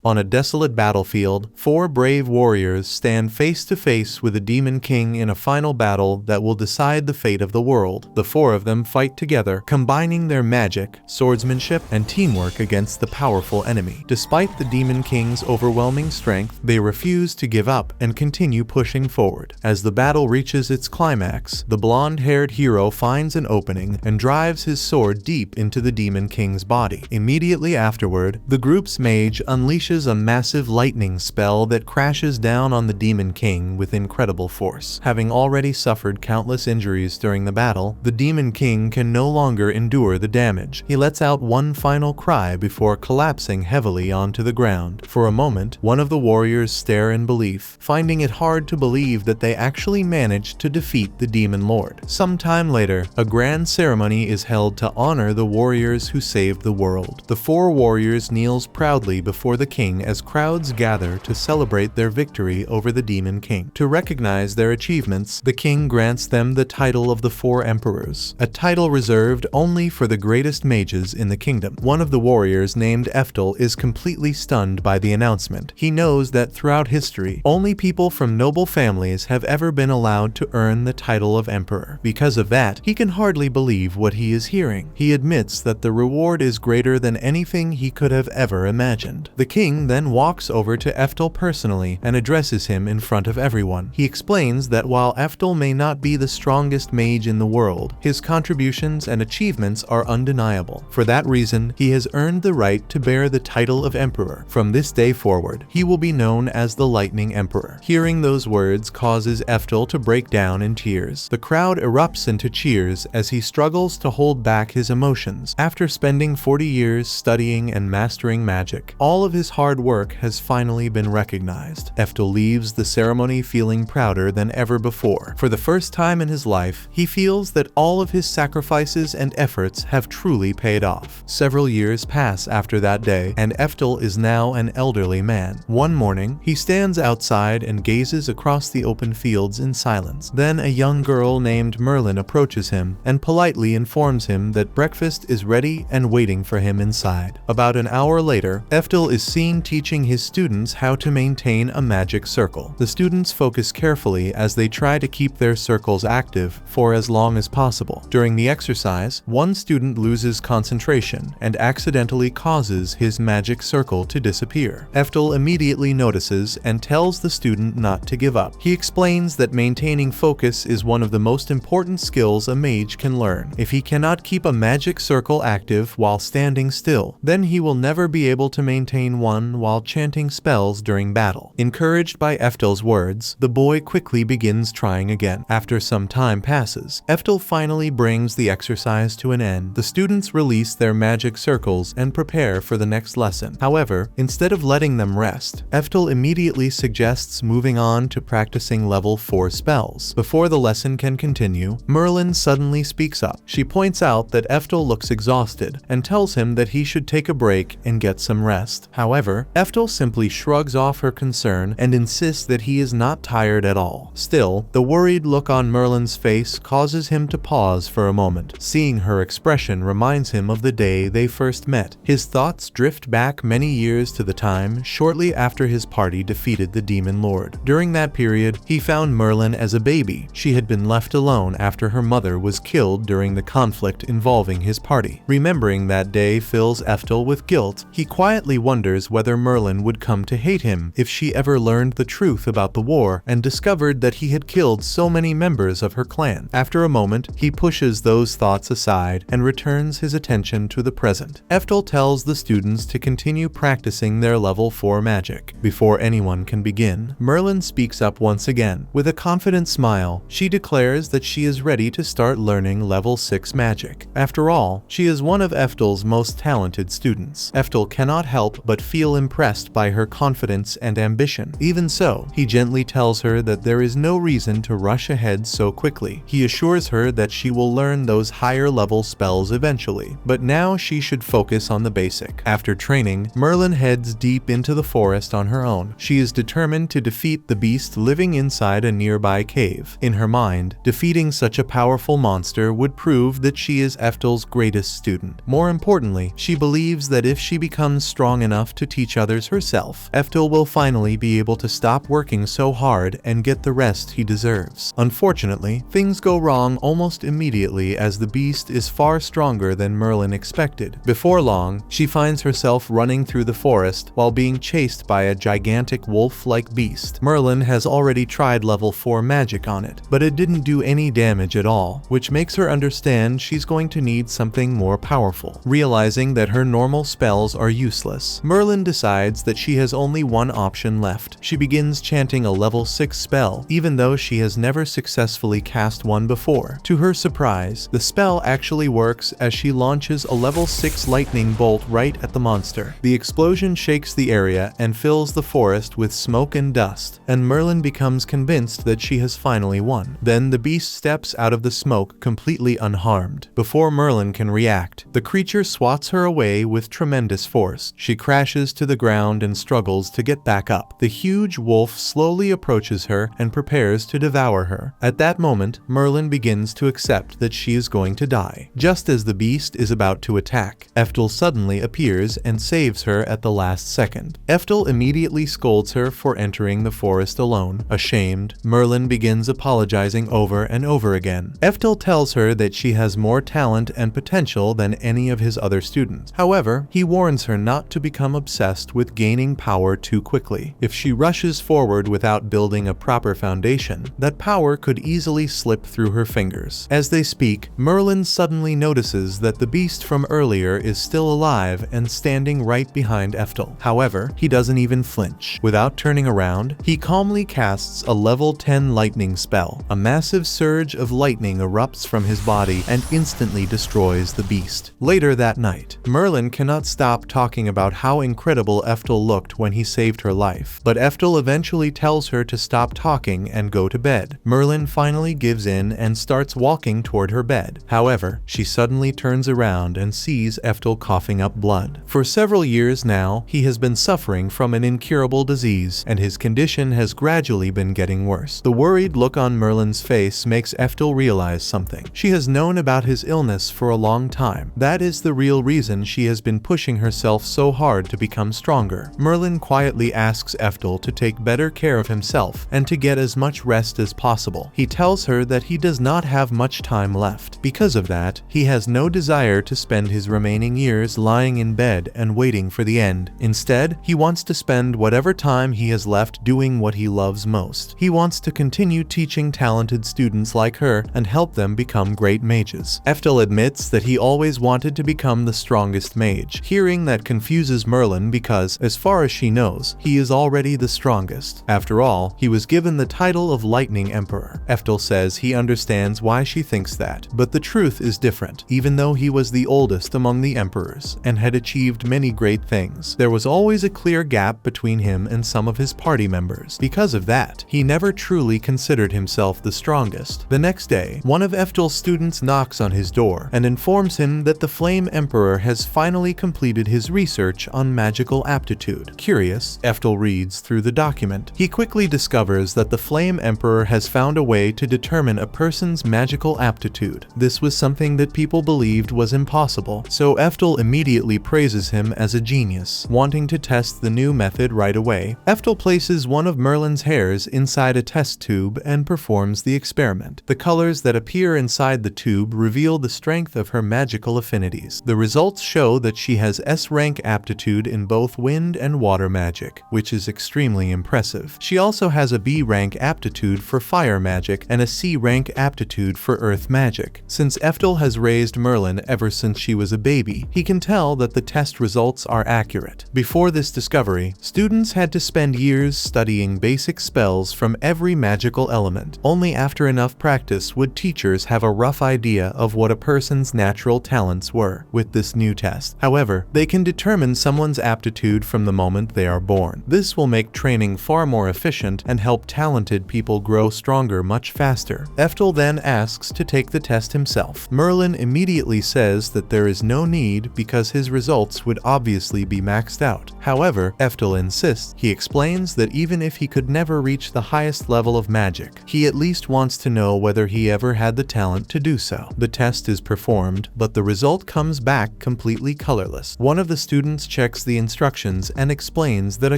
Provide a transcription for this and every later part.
On a desolate battlefield, 4 brave warriors stand face to face with a demon king in a final battle that will decide the fate of the world. The 4 of them fight together, combining their magic, swordsmanship, and teamwork against the powerful enemy. Despite the demon king's overwhelming strength, they refuse to give up and continue pushing forward. As the battle reaches its climax, the blonde-haired hero finds an opening and drives his sword deep into the demon king's body. Immediately afterward, the group's mage unleashes a massive lightning spell that crashes down on the Demon King with incredible force. Having already suffered countless injuries during the battle, the Demon King can no longer endure the damage. He lets out one final cry before collapsing heavily onto the ground. For a moment, one of the warriors stare in belief, finding it hard to believe that they actually managed to defeat the Demon Lord. Sometime later, a grand ceremony is held to honor the warriors who saved the world. The 4 warriors kneels proudly before the king as crowds gather to celebrate their victory over the Demon King. To recognize their achievements, the king grants them the title of the 4 emperors, a title reserved only for the greatest mages in the kingdom. One of the warriors, named Eftel, is completely stunned by the announcement. He knows that throughout history, only people from noble families have ever been allowed to earn the title of emperor. Because of that, he can hardly believe what he is hearing. He admits that the reward is greater than anything he could have ever imagined. The king then walks over to Eftel personally and addresses him in front of everyone. He explains that while Eftel may not be the strongest mage in the world, his contributions and achievements are undeniable. For that reason, he has earned the right to bear the title of emperor. From this day forward, he will be known as the Lightning Emperor. Hearing those words causes Eftel to break down in tears. The crowd erupts into cheers as he struggles to hold back his emotions. After spending 40 years studying and mastering magic, all of his hard work has finally been recognized. Eftel leaves the ceremony feeling prouder than ever before. For the first time in his life, he feels that all of his sacrifices and efforts have truly paid off. Several years pass after that day, and Eftel is now an elderly man. One morning, he stands outside and gazes across the open fields in silence. Then a young girl named Merlin approaches him and politely informs him that breakfast is ready and waiting for him inside. About an hour later, Eftel is seen teaching his students how to maintain a magic circle. The students focus carefully as they try to keep their circles active for as long as possible. During the exercise, one student loses concentration and accidentally causes his magic circle to disappear. Eftel immediately notices and tells the student not to give up. He explains that maintaining focus is one of the most important skills a mage can learn. If he cannot keep a magic circle active while standing still, then he will never be able to maintain one while chanting spells during battle. Encouraged by Eftel's words, the boy quickly begins trying again. After some time passes, Eftel finally brings the exercise to an end. The students release their magic circles and prepare for the next lesson. However, instead of letting them rest, Eftel immediately suggests moving on to practicing level 4 spells. Before the lesson can continue, Merlin suddenly speaks up. She points out that Eftel looks exhausted and tells him that he should take a break and get some rest. However, Eftel simply shrugs off her concern and insists that he is not tired at all. Still, the worried look on Merlin's face causes him to pause for a moment. Seeing her expression reminds him of the day they first met. His thoughts drift back many years to the time shortly after his party defeated the Demon Lord. During that period, he found Merlin as a baby. She had been left alone after her mother was killed during the conflict involving his party. Remembering that day fills Eftel with guilt. He quietly wonders whether Merlin would come to hate him if she ever learned the truth about the war and discovered that he had killed so many members of her clan. After a moment, he pushes those thoughts aside and returns his attention to the present. Eftel tells the students to continue practicing their level 4 magic. Before anyone can begin, Merlin speaks up once again. With a confident smile, she declares that she is ready to start learning level 6 magic. After all, she is one of Eftel's most talented students. Eftel cannot help but feel impressed by her confidence and ambition. Even so, he gently tells her that there is no reason to rush ahead so quickly. He assures her that she will learn those higher level spells eventually, but now she should focus on the basic. After training, Merlin heads deep into the forest on her own. She is determined to defeat the beast living inside a nearby cave. In her mind, defeating such a powerful monster would prove that she is Eftel's greatest student. More importantly, she believes that if she becomes strong enough to teach others herself, Eftel will finally be able to stop working so hard and get the rest he deserves. Unfortunately, things go wrong almost immediately as the beast is far stronger than Merlin expected. Before long, she finds herself running through the forest while being chased by a gigantic wolf-like beast. Merlin has already tried level 4 magic on it, but it didn't do any damage at all, which makes her understand she's going to need something more powerful. Realizing that her normal spells are useless, Merlin decides that she has only one option left. She begins chanting a level 6 spell, even though she has never successfully cast one before. To her surprise, the spell actually works as she launches a level 6 lightning bolt right at the monster. The explosion shakes the area and fills the forest with smoke and dust, and Merlin becomes convinced that she has finally won. Then the beast steps out of the smoke completely unharmed. Before Merlin can react, the creature swats her away with tremendous force. She crashes to the ground and struggles to get back up. The huge wolf slowly approaches her and prepares to devour her. At that moment, Merlin begins to accept that she is going to die. Just as the beast is about to attack, Eftel suddenly appears and saves her at the last second. Eftel immediately scolds her for entering the forest alone. Ashamed, Merlin begins apologizing over and over again. Eftel tells her that she has more talent and potential than any of his other students. However, he warns her not to become obsessed with gaining power too quickly. If she rushes forward without building a proper foundation, that power could easily slip through her fingers. As they speak, Merlin suddenly notices that the beast from earlier is still alive and standing right behind Eftel. However, he doesn't even flinch. Without turning around, he calmly casts a level 10 lightning spell. A massive surge of lightning erupts from his body and instantly destroys the beast. Later that night, Merlin cannot stop talking about how incredible Eftel looked when he saved her life, but Eftel eventually tells her to stop talking and go to bed. Merlin finally gives in and starts walking toward her bed. However, she suddenly turns around and sees Eftel coughing up blood. For several years now, he has been suffering from an incurable disease, and his condition has gradually been getting worse. The worried look on Merlin's face makes Eftel realize something. She has known about his illness for a long time. That is the real reason she has been pushing herself so hard to become stronger. Merlin quietly asks Eftel to take better care of himself and to get as much rest as possible. He tells her that he does not have much time left. Because of that, he has no desire to spend his remaining years lying in bed and waiting for the end. Instead, he wants to spend whatever time he has left doing what he loves most. He wants to continue teaching talented students like her and help them become great mages. Eftel admits that he always wanted to become the strongest mage. Hearing that confuses Merlin because, as far as she knows, he is already the strongest. After all, he was given the title of Lightning Emperor. Eftel says he understands why she thinks that, but the truth is different. Even though he was the oldest among the emperors and had achieved many great things, there was always a clear gap between him and some of his party members. Because of that, he never truly considered himself the strongest. The next day, one of Eftel's students knocks on his door and informs him that the Flame Emperor has finally completed his research on magical aptitude. Curious, Eftel reads through the document. He quickly discovers that the Flame Emperor has found a way to determine a person's magical aptitude. This was something that people believed was impossible, so Eftel immediately praises him as a genius, wanting to test the new method right away. Eftel places one of Merlin's hairs inside a test tube and performs the experiment. The colors that appear inside the tube reveal the strength of her magical affinities. The results show that she has S-rank aptitude in both wind and water magic, which is extremely impressive. She also has a B-rank aptitude for fire magic and a C-rank aptitude for earth magic. Since Eftel has raised Merlin ever since she was a baby, he can tell that the test results are accurate. Before this discovery, students had to spend years studying basic spells from every magical element. Only after enough practice would teachers have a rough idea of what a person's natural talents were. With this new test, however, they can determine someone's aptitude from the moment they are born. This will make training far more efficient and help talented people grow stronger much faster. Eftel then asks to take the test himself. Merlin immediately says that there is no need because his results would obviously be maxed out. However, Eftel insists. He explains that even if he could never reach the highest level of magic, he at least wants to know whether he ever had the talent to do so. The test is performed, but the result comes back completely colorless. One of the students checks the instructions and explains that a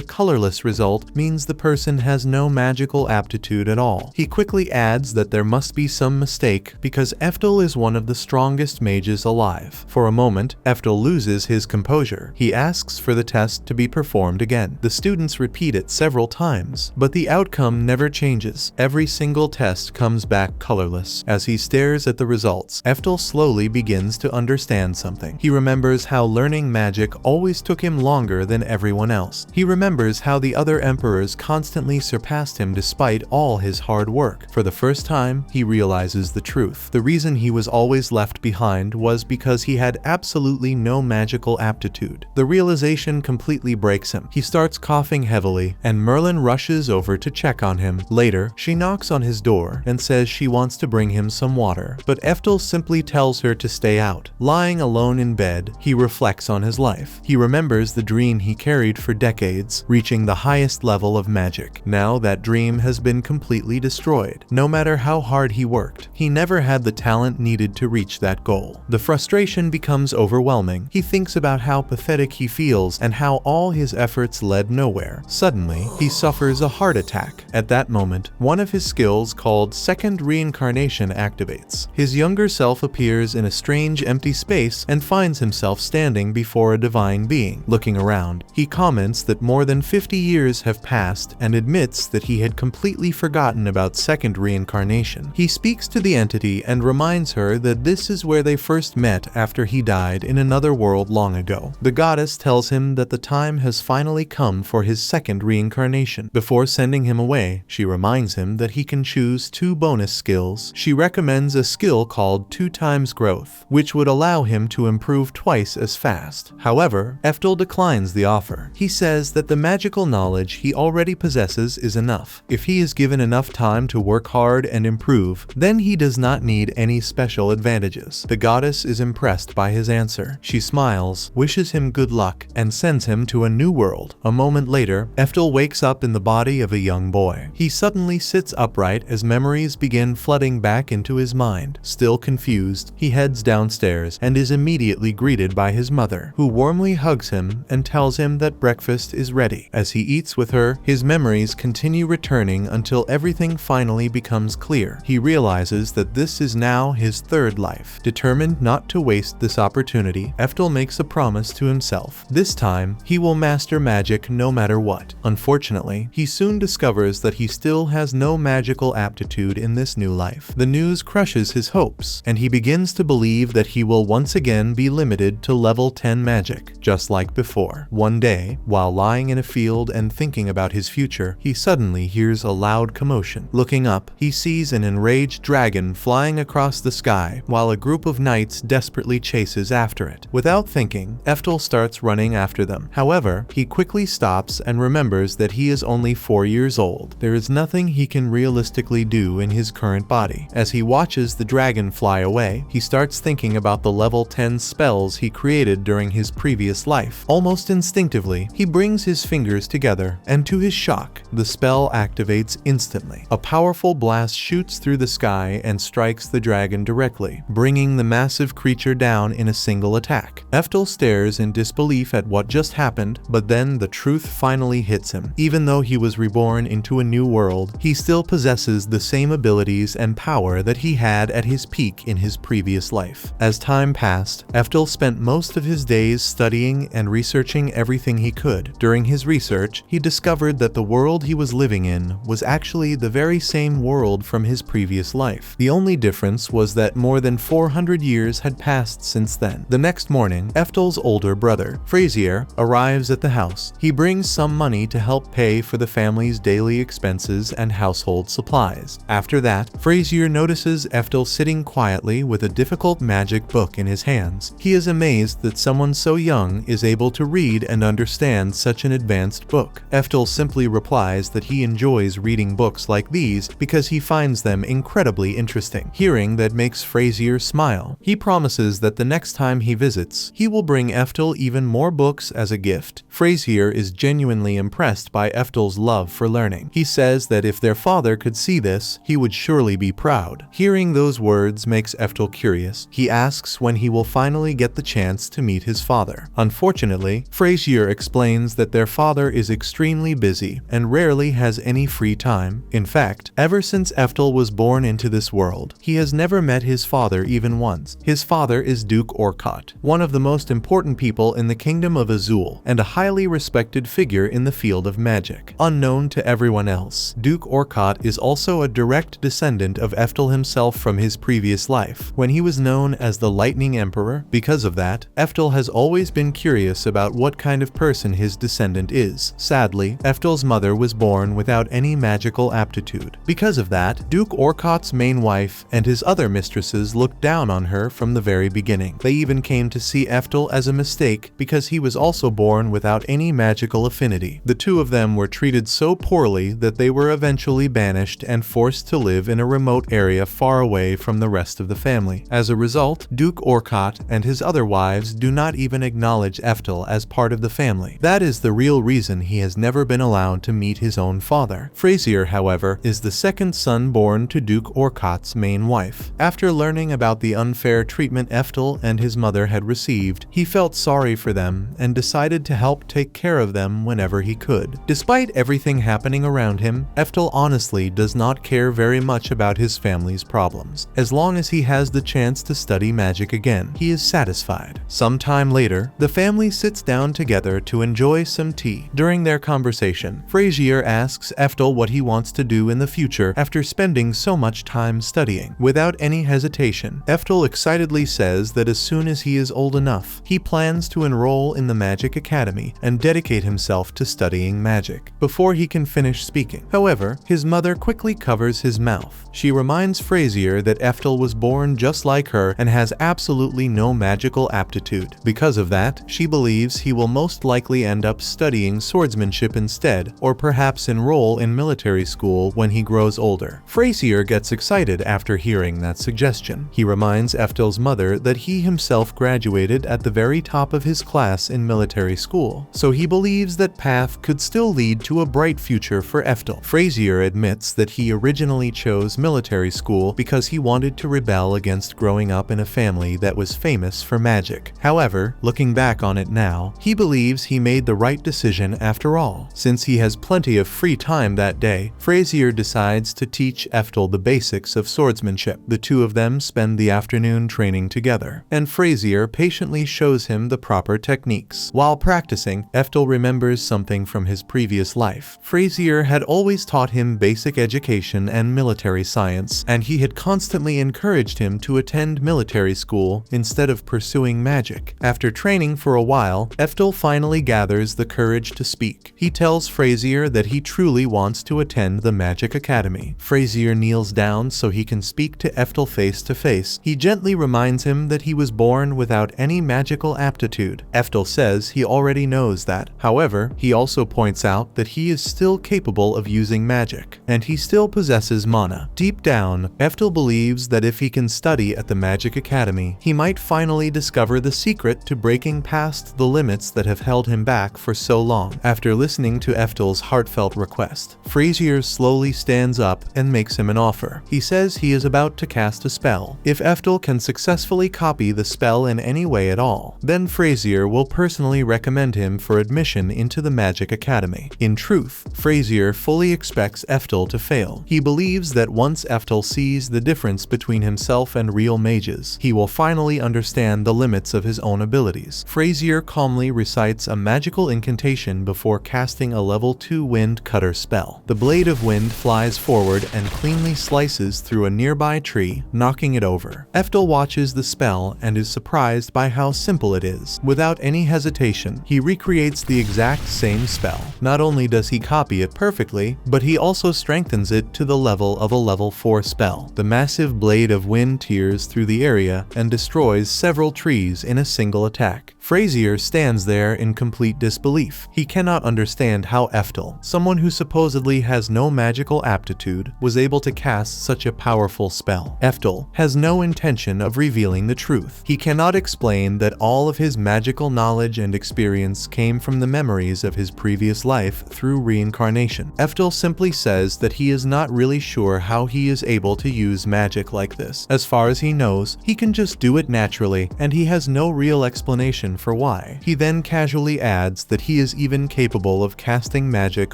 colorless result means the person has no magical aptitude at all. He quickly adds that there must be some mistake because Eftel is one of the strongest mages alive. For a moment, Eftel loses his composure. He asks for the test to be performed again. The students repeat it several times, but the outcome never changes. Every single test comes back colorless. As he stares at the results, Eftel slowly begins to understand something. He remembers how learning magic always took him longer than everyone else. He remembers how the other emperors constantly surpassed him despite all his hard work. For the first time, he realizes the truth. The reason he was always left behind was because he had absolutely no magical aptitude. The realization completely breaks him. He starts coughing heavily, and Merlin rushes over to check on him. Later, she knocks on his door and says she wants to bring him some water, but Eftel simply tells her to stay out. Lying alone in bed, he reflects on his life. He remembers the dream he carried for decades, reaching the highest level of magic. Now that dream has been completely destroyed. No matter how hard he worked, he never had the talent needed to reach that goal. The frustration becomes overwhelming. He thinks about how pathetic he feels and how all his efforts led nowhere. Suddenly, he suffers a heart attack. At that moment, one of his skills called Second Reincarnation activates. His younger self appears in a strange empty space and finds himself standing before a divine being. Looking around, he comments that more than 50 years have passed and admits that he had completely forgotten about Second Reincarnation. He speaks to the entity and reminds her that this is where they first met after he died in another world long ago. The goddess tells him that the time has finally come for his second reincarnation. Before sending him away, she reminds him that he can choose 2 bonus skills. She recommends a skill called 2 times growth, which would allow him to improve twice as fast. However, Eftel declines the offer. He says that the magical knowledge he already possesses is enough. If he is given enough time to work hard and improve, then he does not need any special advantages. The goddess is impressed by his answer. She smiles, wishes him good luck, and sends him to a new world. A moment later, Eftel wakes up in the body of a young boy. He suddenly sits upright as memories begin flooding back into his mind. Still confused, he heads downstairs and is immediately greeted by his mother, who warmly hugs him and tells him that breakfast is ready. As he eats with her, his memories continue returning until everything finally becomes clear. He realizes that this is now his third life. Determined not to waste this opportunity, Eftel makes a promise to himself. This time, he will master magic no matter what. Unfortunately, he soon discovers that he still has no magical aptitude in this new life. The news crushes his hopes, and he begins to believe that he will once again be limited to level 10 magic, just like before. One day, while lying in a field and thinking about his future, he suddenly hears a loud commotion. Looking up, he sees an enraged dragon flying across the sky, while a group of knights desperately chases after it. Without thinking, Eftel starts running after them. However, he quickly stops and remembers that he is only 4 years old. There is nothing he can realistically do in his current body. As he watches the dragon fly away, he starts thinking about the level 10 spells he created during his previous life. Almost instinctively, he brings his fingers together, and to his shock, the spell activates instantly. A powerful blast shoots through the sky and strikes the dragon directly, bringing the massive creature down in a single attack. Eftel stares in disbelief at what just happened, but then the truth finally hits him. Even though he was reborn into a new world, he still possesses the same abilities and power that he had at his peak in his previous life. As time passed, Eftel spent most of his days studying and researching everything he could. During his research, he discovered that the world he was living in was actually the very same world from his previous life. The only difference was that more than 400 years had passed since then. The next morning, Eftel's older brother, Frazier, arrives at the house. He brings some money to help pay for the family's daily expenses and household supplies. After that, Frazier notices Eftel sitting quietly with a difficult magic book in his hands. He is amazed that someone so young is able to read and understand such an advanced book. Eftel simply replies that he enjoys reading books like these because he finds them incredibly interesting. Hearing that makes Frazier smile. He promises that the next time he visits, he will bring Eftel even more books as a gift. Frazier is genuinely impressed by Eftel's love for learning. He says that if their father could see this, he would surely be proud. Hearing those words makes Eftel curious. He asks when he will finally get the chance to meet his father. Unfortunately, Fortunately, Frasier explains that their father is extremely busy and rarely has any free time. In fact, ever since Eftel was born into this world, he has never met his father even once. His father is Duke Orcott, one of the most important people in the Kingdom of Azul and a highly respected figure in the field of magic. Unknown to everyone else, Duke Orcott is also a direct descendant of Eftel himself from his previous life, when he was known as the Lightning Emperor. Because of that, Eftel has always been curious about what kind of person his descendant is. Sadly, Eftel's mother was born without any magical aptitude. Because of that, Duke Orcott's main wife and his other mistresses looked down on her from the very beginning. They even came to see Eftel as a mistake because he was also born without any magical affinity. The two of them were treated so poorly that they were eventually banished and forced to live in a remote area far away from the rest of the family. As a result, Duke Orcott and his other wives do not even acknowledge Eftel as part of the family. That is the real reason he has never been allowed to meet his own father. Frasier, however, is the second son born to Duke Orcott's main wife. After learning about the unfair treatment Eftel and his mother had received, he felt sorry for them and decided to help take care of them whenever he could. Despite everything happening around him, Eftel honestly does not care very much about his family's problems. As long as he has the chance to study magic again, he is satisfied. Sometime later, the family sits down together to enjoy some tea. During their conversation, Frasier asks Eftel what he wants to do in the future after spending so much time studying. Without any hesitation, Eftel excitedly says that as soon as he is old enough, he plans to enroll in the Magic Academy and dedicate himself to studying magic. Before he can finish speaking, however, his mother quickly covers his mouth. She reminds Frasier that Eftel was born just like her and has absolutely no magical aptitude. Because of that, she believes he will most likely end up studying swordsmanship instead, or perhaps enroll in military school when he grows older. Frasier gets excited after hearing that suggestion. He reminds Eftel's mother that he himself graduated at the very top of his class in military school, so he believes that path could still lead to a bright future for Eftel. Frasier admits that he originally chose military school because he wanted to rebel against growing up in a family that was famous for magic. However, looking back on it now, he believes he made the right decision after all. Since he has plenty of free time that day, Frasier decides to teach Eftel the basics of swordsmanship. The two of them spend the afternoon training together, and Frasier patiently shows him the proper techniques. While practicing, Eftel remembers something from his previous life. Frasier had always taught him basic education and military science, and he had constantly encouraged him to attend military school instead of pursuing magic. After training for a while, Eftel finally gathers the courage to speak. He tells Frasier that he truly wants to attend the Magic Academy. Frasier kneels down so he can speak to Eftel face to face. He gently reminds him that he was born without any magical aptitude. Eftel says he already knows that. However, he also points out that he is still capable of using magic, and he still possesses mana. Deep down, Eftel believes that if he can study at the Magic Academy, he might finally discover the secret to breaking past the limits that have held him back for so long. After listening to Eftel's heartfelt request, Frasier slowly stands up and makes him an offer. He says he is about to cast a spell. If Eftel can successfully copy the spell in any way at all, then Frasier will personally recommend him for admission into the Magic Academy. In truth, Frasier fully expects Eftel to fail. He believes that once Eftel sees the difference between himself and real mages, he will finally understand the limits of his own abilities. Frasier calmly recites a magical incantation before casting a level 2 wind cutter spell. The blade of wind flies forward and cleanly slices through a nearby tree, knocking it over. Eftel watches the spell and is surprised by how simple it is. Without any hesitation, he recreates the exact same spell. Not only does he copy it perfectly, but he also strengthens it to the level of a level 4 spell. The massive blade of wind tears through the area and destroys several trees in a single attack. Frasier stands there in complete disbelief. He cannot understand how Eftel, someone who supposedly has no magical aptitude, was able to cast such a powerful spell. Eftel has no intention of revealing the truth. He cannot explain that all of his magical knowledge and experience came from the memories of his previous life through reincarnation. Eftel simply says that he is not really sure how he is able to use magic like this. As far as he knows, he can just do it naturally, and he has no real explanation for why. He then casually adds that he is even capable of casting magic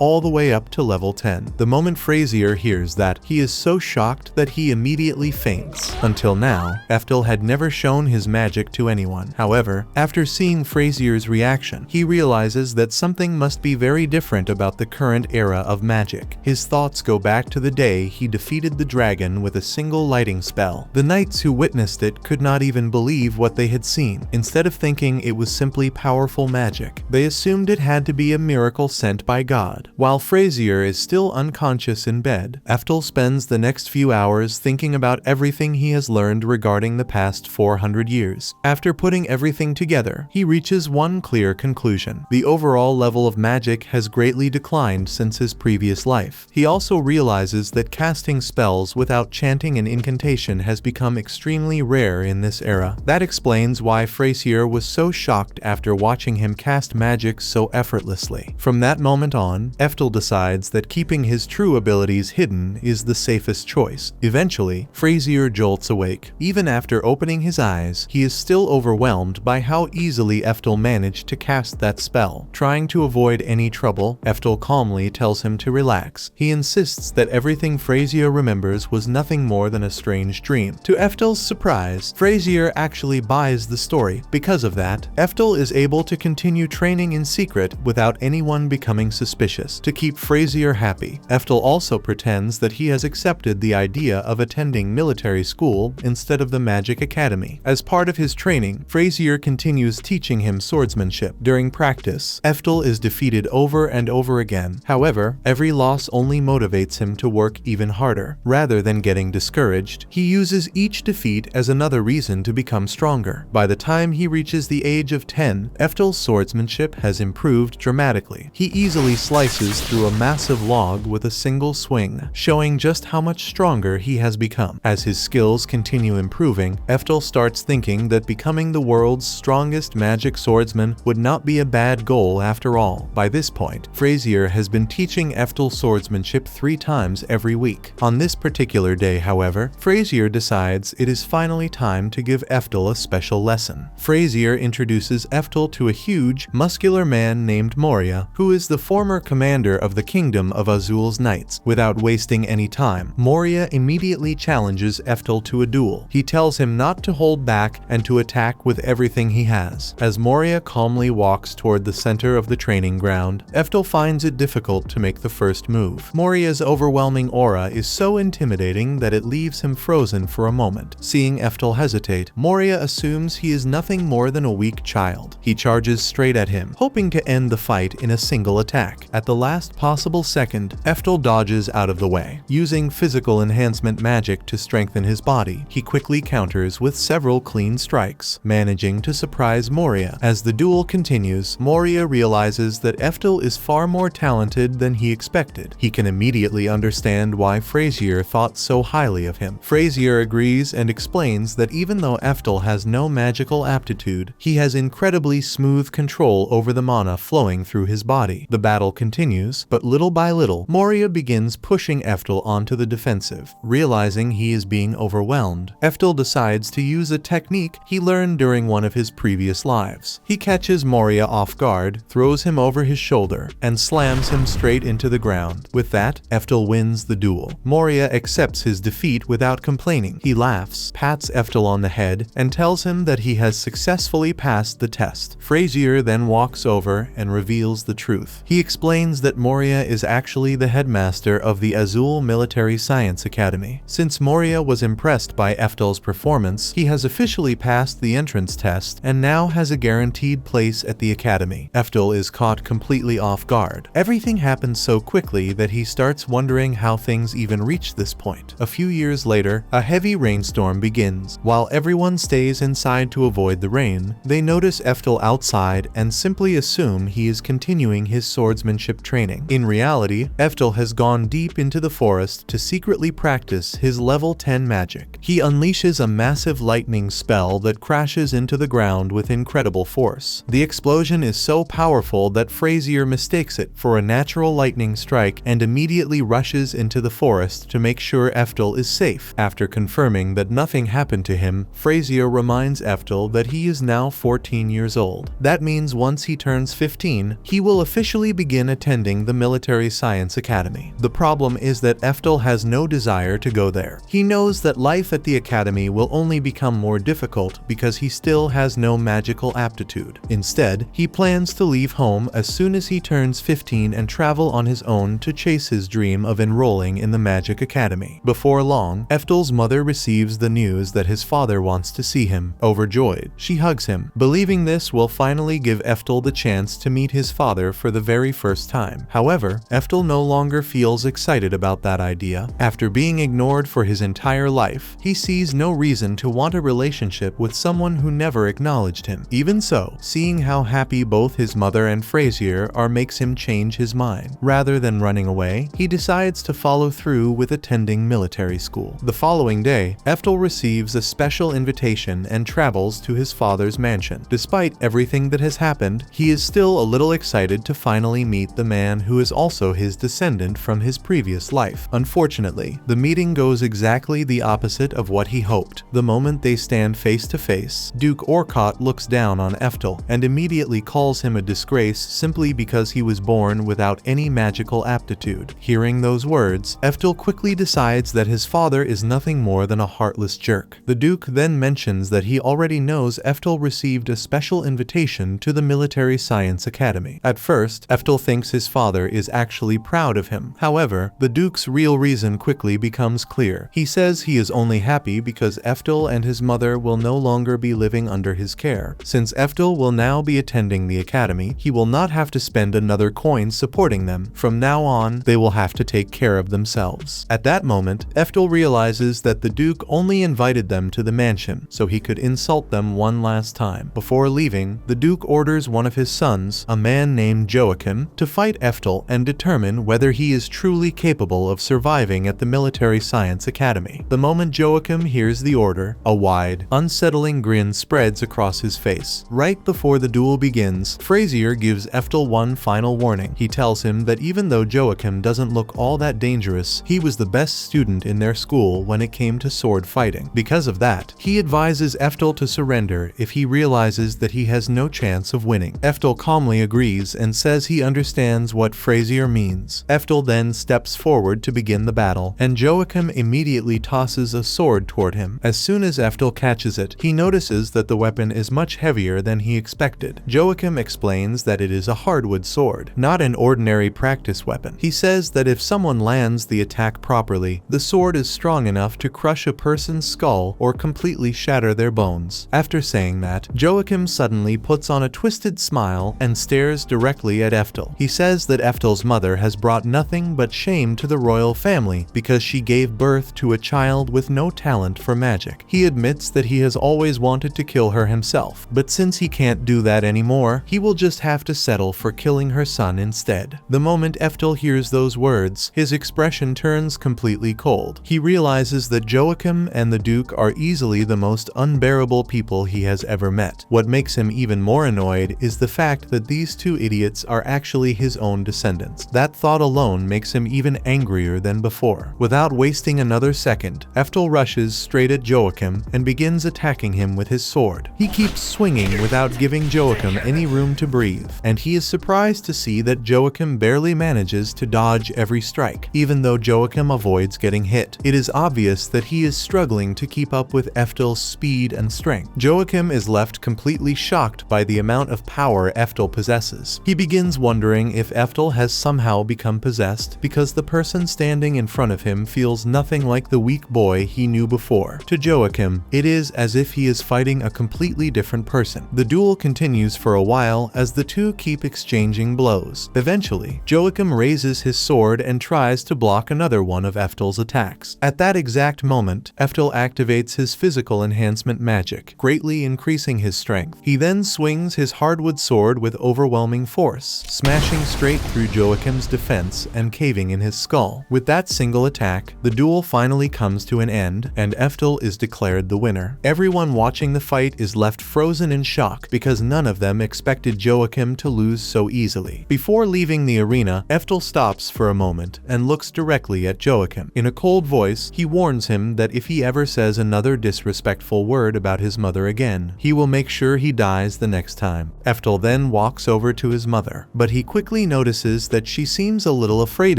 all the way up to level 10. The moment Frazier hears that, he is so shocked that he immediately faints. Until now, Eftel had never shown his magic to anyone. However, after seeing Frazier's reaction, he realizes that something must be very different about the current era of magic. His thoughts go back to the day he defeated the dragon with a single lighting spell. The knights who witnessed it could not even believe what they had seen. Instead of thinking it was simply powerful magic, they assumed it had to be a miracle sent by God. While Frazier is still unconscious in bed, Eftel spends the next few hours thinking about everything he has learned regarding the past 400 years. After putting everything together, he reaches one clear conclusion. The overall level of magic has greatly declined since his previous life. He also realizes that casting spells without chanting an incantation has become extremely rare in this era. That explains why Frazier was so shocked after watching him cast magic so effortlessly. From that moment on, Eftel decides that keeping his true abilities hidden is the safest choice. Eventually, Frazier jolts awake. Even after opening his eyes, he is still overwhelmed by how easily Eftel managed to cast that spell. Trying to avoid any trouble, Eftel calmly tells him to relax. He insists that everything Frazier remembers was nothing more than a strange dream. To Eftel's surprise, Frazier actually buys the story. Because of that, Eftel is able to continue training in secret without anyone becoming suspicious. To keep Frazier happy, Eftel also pretends that he has accepted the idea of attending military school instead of the magic academy. As part of his training, Frazier continues teaching him swordsmanship. During practice, Eftel is defeated over and over again. However, every loss only motivates him to work even harder. Rather than getting discouraged, he uses each defeat as another reason to become stronger. By the time he reaches the age of 10, Eftel's swordsmanship has improved dramatically. He easily slices through a massive log with a single swing, showing just how much stronger he has become. As his skills continue improving, Eftel starts thinking that becoming the world's strongest magic swordsman would not be a bad goal after all. By this point, Frazier has been teaching Eftel swordsmanship 3 times every week. On this particular day, however, Frazier decides it is finally time to give Eftel a special lesson. Frazier introduces Eftel to a huge, muscular man named Moria, who is the former commander of the Kingdom of Azul's Knights. Without wasting any time, Moria immediately challenges Eftel to a duel. He tells him not to hold back and to attack with everything he has. As Moria calmly walks toward the center of the training ground, Eftel finds it difficult to make the first move. Moria's overwhelming aura is so intimidating that it leaves him frozen for a moment. Seeing Eftel hesitate, Moria assumes he is nothing more than a weak child. He charges straight at him, hoping to end the fight in a single attack. At the last possible second, Eftel dodges out of the way. Using physical enhancement magic to strengthen his body, he quickly counters with several clean strikes, managing to surprise Moria. As the duel continues, Moria realizes that Eftel is far more talented than he expected. He can immediately understand why Frazier thought so highly of him. Frazier agrees and explains that even though Eftel has no magical aptitude, he has incredibly smooth control over the mana flowing through his body. The battle continues, but little by little, Moria begins pushing Eftel onto the defensive. Realizing he is being overwhelmed, Eftel decides to use a technique he learned during one of his previous lives. He catches Moria off guard, throws him over his shoulder, and slams him straight into the ground. With that, Eftel wins the duel. Moria accepts his defeat without complaining. He laughs, pats Eftel on the head, and tells him that he has successfully passed the test. Frazier then walks over and reveals the truth. He explains that Moria is actually the headmaster of the Azul Military Science Academy. Since Moria was impressed by Eftel's performance, he has officially passed the entrance test and now has a guaranteed place at the academy. Eftel is caught completely off guard. Everything happens so quickly that he starts wondering how things even reached this point. A few years later, a heavy rainstorm begins. While everyone stays inside to avoid the rain, they notice Eftel outside and simply assume he is continuing his swordsmanship training. In reality, Eftel has gone deep into the forest to secretly practice his level 10 magic. He unleashes a massive lightning spell that crashes into the ground with incredible force. The explosion is so powerful that Frazier mistakes it for a natural lightning strike and immediately rushes into the forest to make sure Eftel is safe. After confirming that nothing happened to him, Frazier reminds Eftel that he is now 14 years old. That means once he turns 15, he will officially begin attending the Military Science Academy. The problem is that Eftel has no desire to go there. He knows that life at the academy will only become more difficult because he still has no magical aptitude. Instead, he plans to leave home as soon as he turns 15 and travel on his own to chase his dream of enrolling in the Magic Academy. Before long, Eftel's mother receives the news that his father wants to see him. Overjoyed, she hugs him, believing this will finally give Eftel the chance to meet his father for the very first time. However, Eftel no longer feels excited about that idea. After being ignored for his entire life, he sees no reason to want a relationship with someone who never acknowledged him. Even so, seeing how happy both his mother and Frazier are makes him change his mind. Rather than running away, he decides to follow through with attending military school. The following day, Eftel receives a special invitation and travels to his father's mansion. Despite everything that has happened, he is still a little excited to finally meet the man who is also his descendant from his previous life. Unfortunately, the meeting goes exactly the opposite of what he hoped. The moment they stand face to face, Duke Orcott looks down on Eftel and immediately calls him a disgrace simply because he was born without any magical aptitude. Hearing those words, Eftel quickly decides that his father is nothing more than a heartless jerk. The Duke then mentions that he already knows Eftel received a special invitation to the Military Science Academy. At first, Eftel thinks his father is actually proud of him. However, the Duke's real reason quickly becomes clear. He says he is only happy because Eftel and his mother will no longer be living under his care. Since Eftel will now be attending the academy, he will not have to spend another coin supporting them. From now on, they will have to take care of themselves. At that moment, Eftel realizes that the Duke only invited them to the mansion so he could insult them one last time. Before leaving, the Duke orders one of his sons, a man named Joachim, to fight Eftel and determine whether he is truly capable of surviving at the Military Science Academy. The moment Joachim hears the order, a wide, unsettling grin spreads across his face. Right before the duel begins, Frazier gives Eftel one final warning. He tells him that even though Joachim doesn't look all that dangerous, he was the best student in their school when it came to sword fighting. Because of that, he advises Eftel to surrender if he realizes that he has no chance of winning. Eftel calmly agrees and says he understands what Frazier means. Eftel then steps forward to begin the battle, and Joachim immediately tosses a sword toward him. As soon as Eftel catches it, he notices that the weapon is much heavier than he expected. Joachim explains that it is a hardwood sword, not an ordinary practice weapon. He says that if someone lands the attack properly, the sword is strong enough to crush a person's skull or completely shatter their bones. After saying that, Joachim suddenly puts on a twisted smile and stares directly at Eftel. He says that Eftel's mother has brought nothing but shame to the royal family because she gave birth to a child with no talent for magic. He admits that he has always wanted to kill her himself, but since he can't do that anymore, he will just have to settle for killing her son instead. The moment Eftel hears those words, his expression turns completely cold. He realizes that Joachim and the Duke are easily the most unbearable people he has ever met. What makes him even more annoyed is the fact that these two idiots are actually his own descendants. That thought alone makes him even angrier than before. Without wasting another second, Eftel rushes straight at Joachim and begins attacking him with his sword. He keeps swinging without giving Joachim any room to breathe, and he is surprised to see that Joachim barely manages to dodge every strike, even though Joachim avoids getting hit. It is obvious that he is struggling to keep up with Eftel's speed and strength. Joachim is left completely shocked by the amount of power Eftel possesses. He begins wondering if Eftel has somehow become possessed because the person standing in front of him feels nothing like the weak boy he knew before. To Joachim, it is as if he is fighting a completely different person. The duel continues for a while as the two keep exchanging blows. Eventually, Joachim raises his sword and tries to block another one of Eftel's attacks. At that exact moment, Eftel activates his physical enhancement magic, greatly increasing his strength. He then swings his hardwood sword with overwhelming force, smashing straight through Joachim's defense and caving in his skull. With that single attack, the duel finally comes to an end, and Eftel is declared the winner. Everyone watching the fight is left frozen in shock because none of them expected Joachim to lose so easily. Before leaving the arena, Eftel stops for a moment and looks directly at Joachim. In a cold voice, he warns him that if he ever says another disrespectful word about his mother again, he will make sure he dies the next time. Eftel then walks over to his mother, but he quickly notices that she seems a little afraid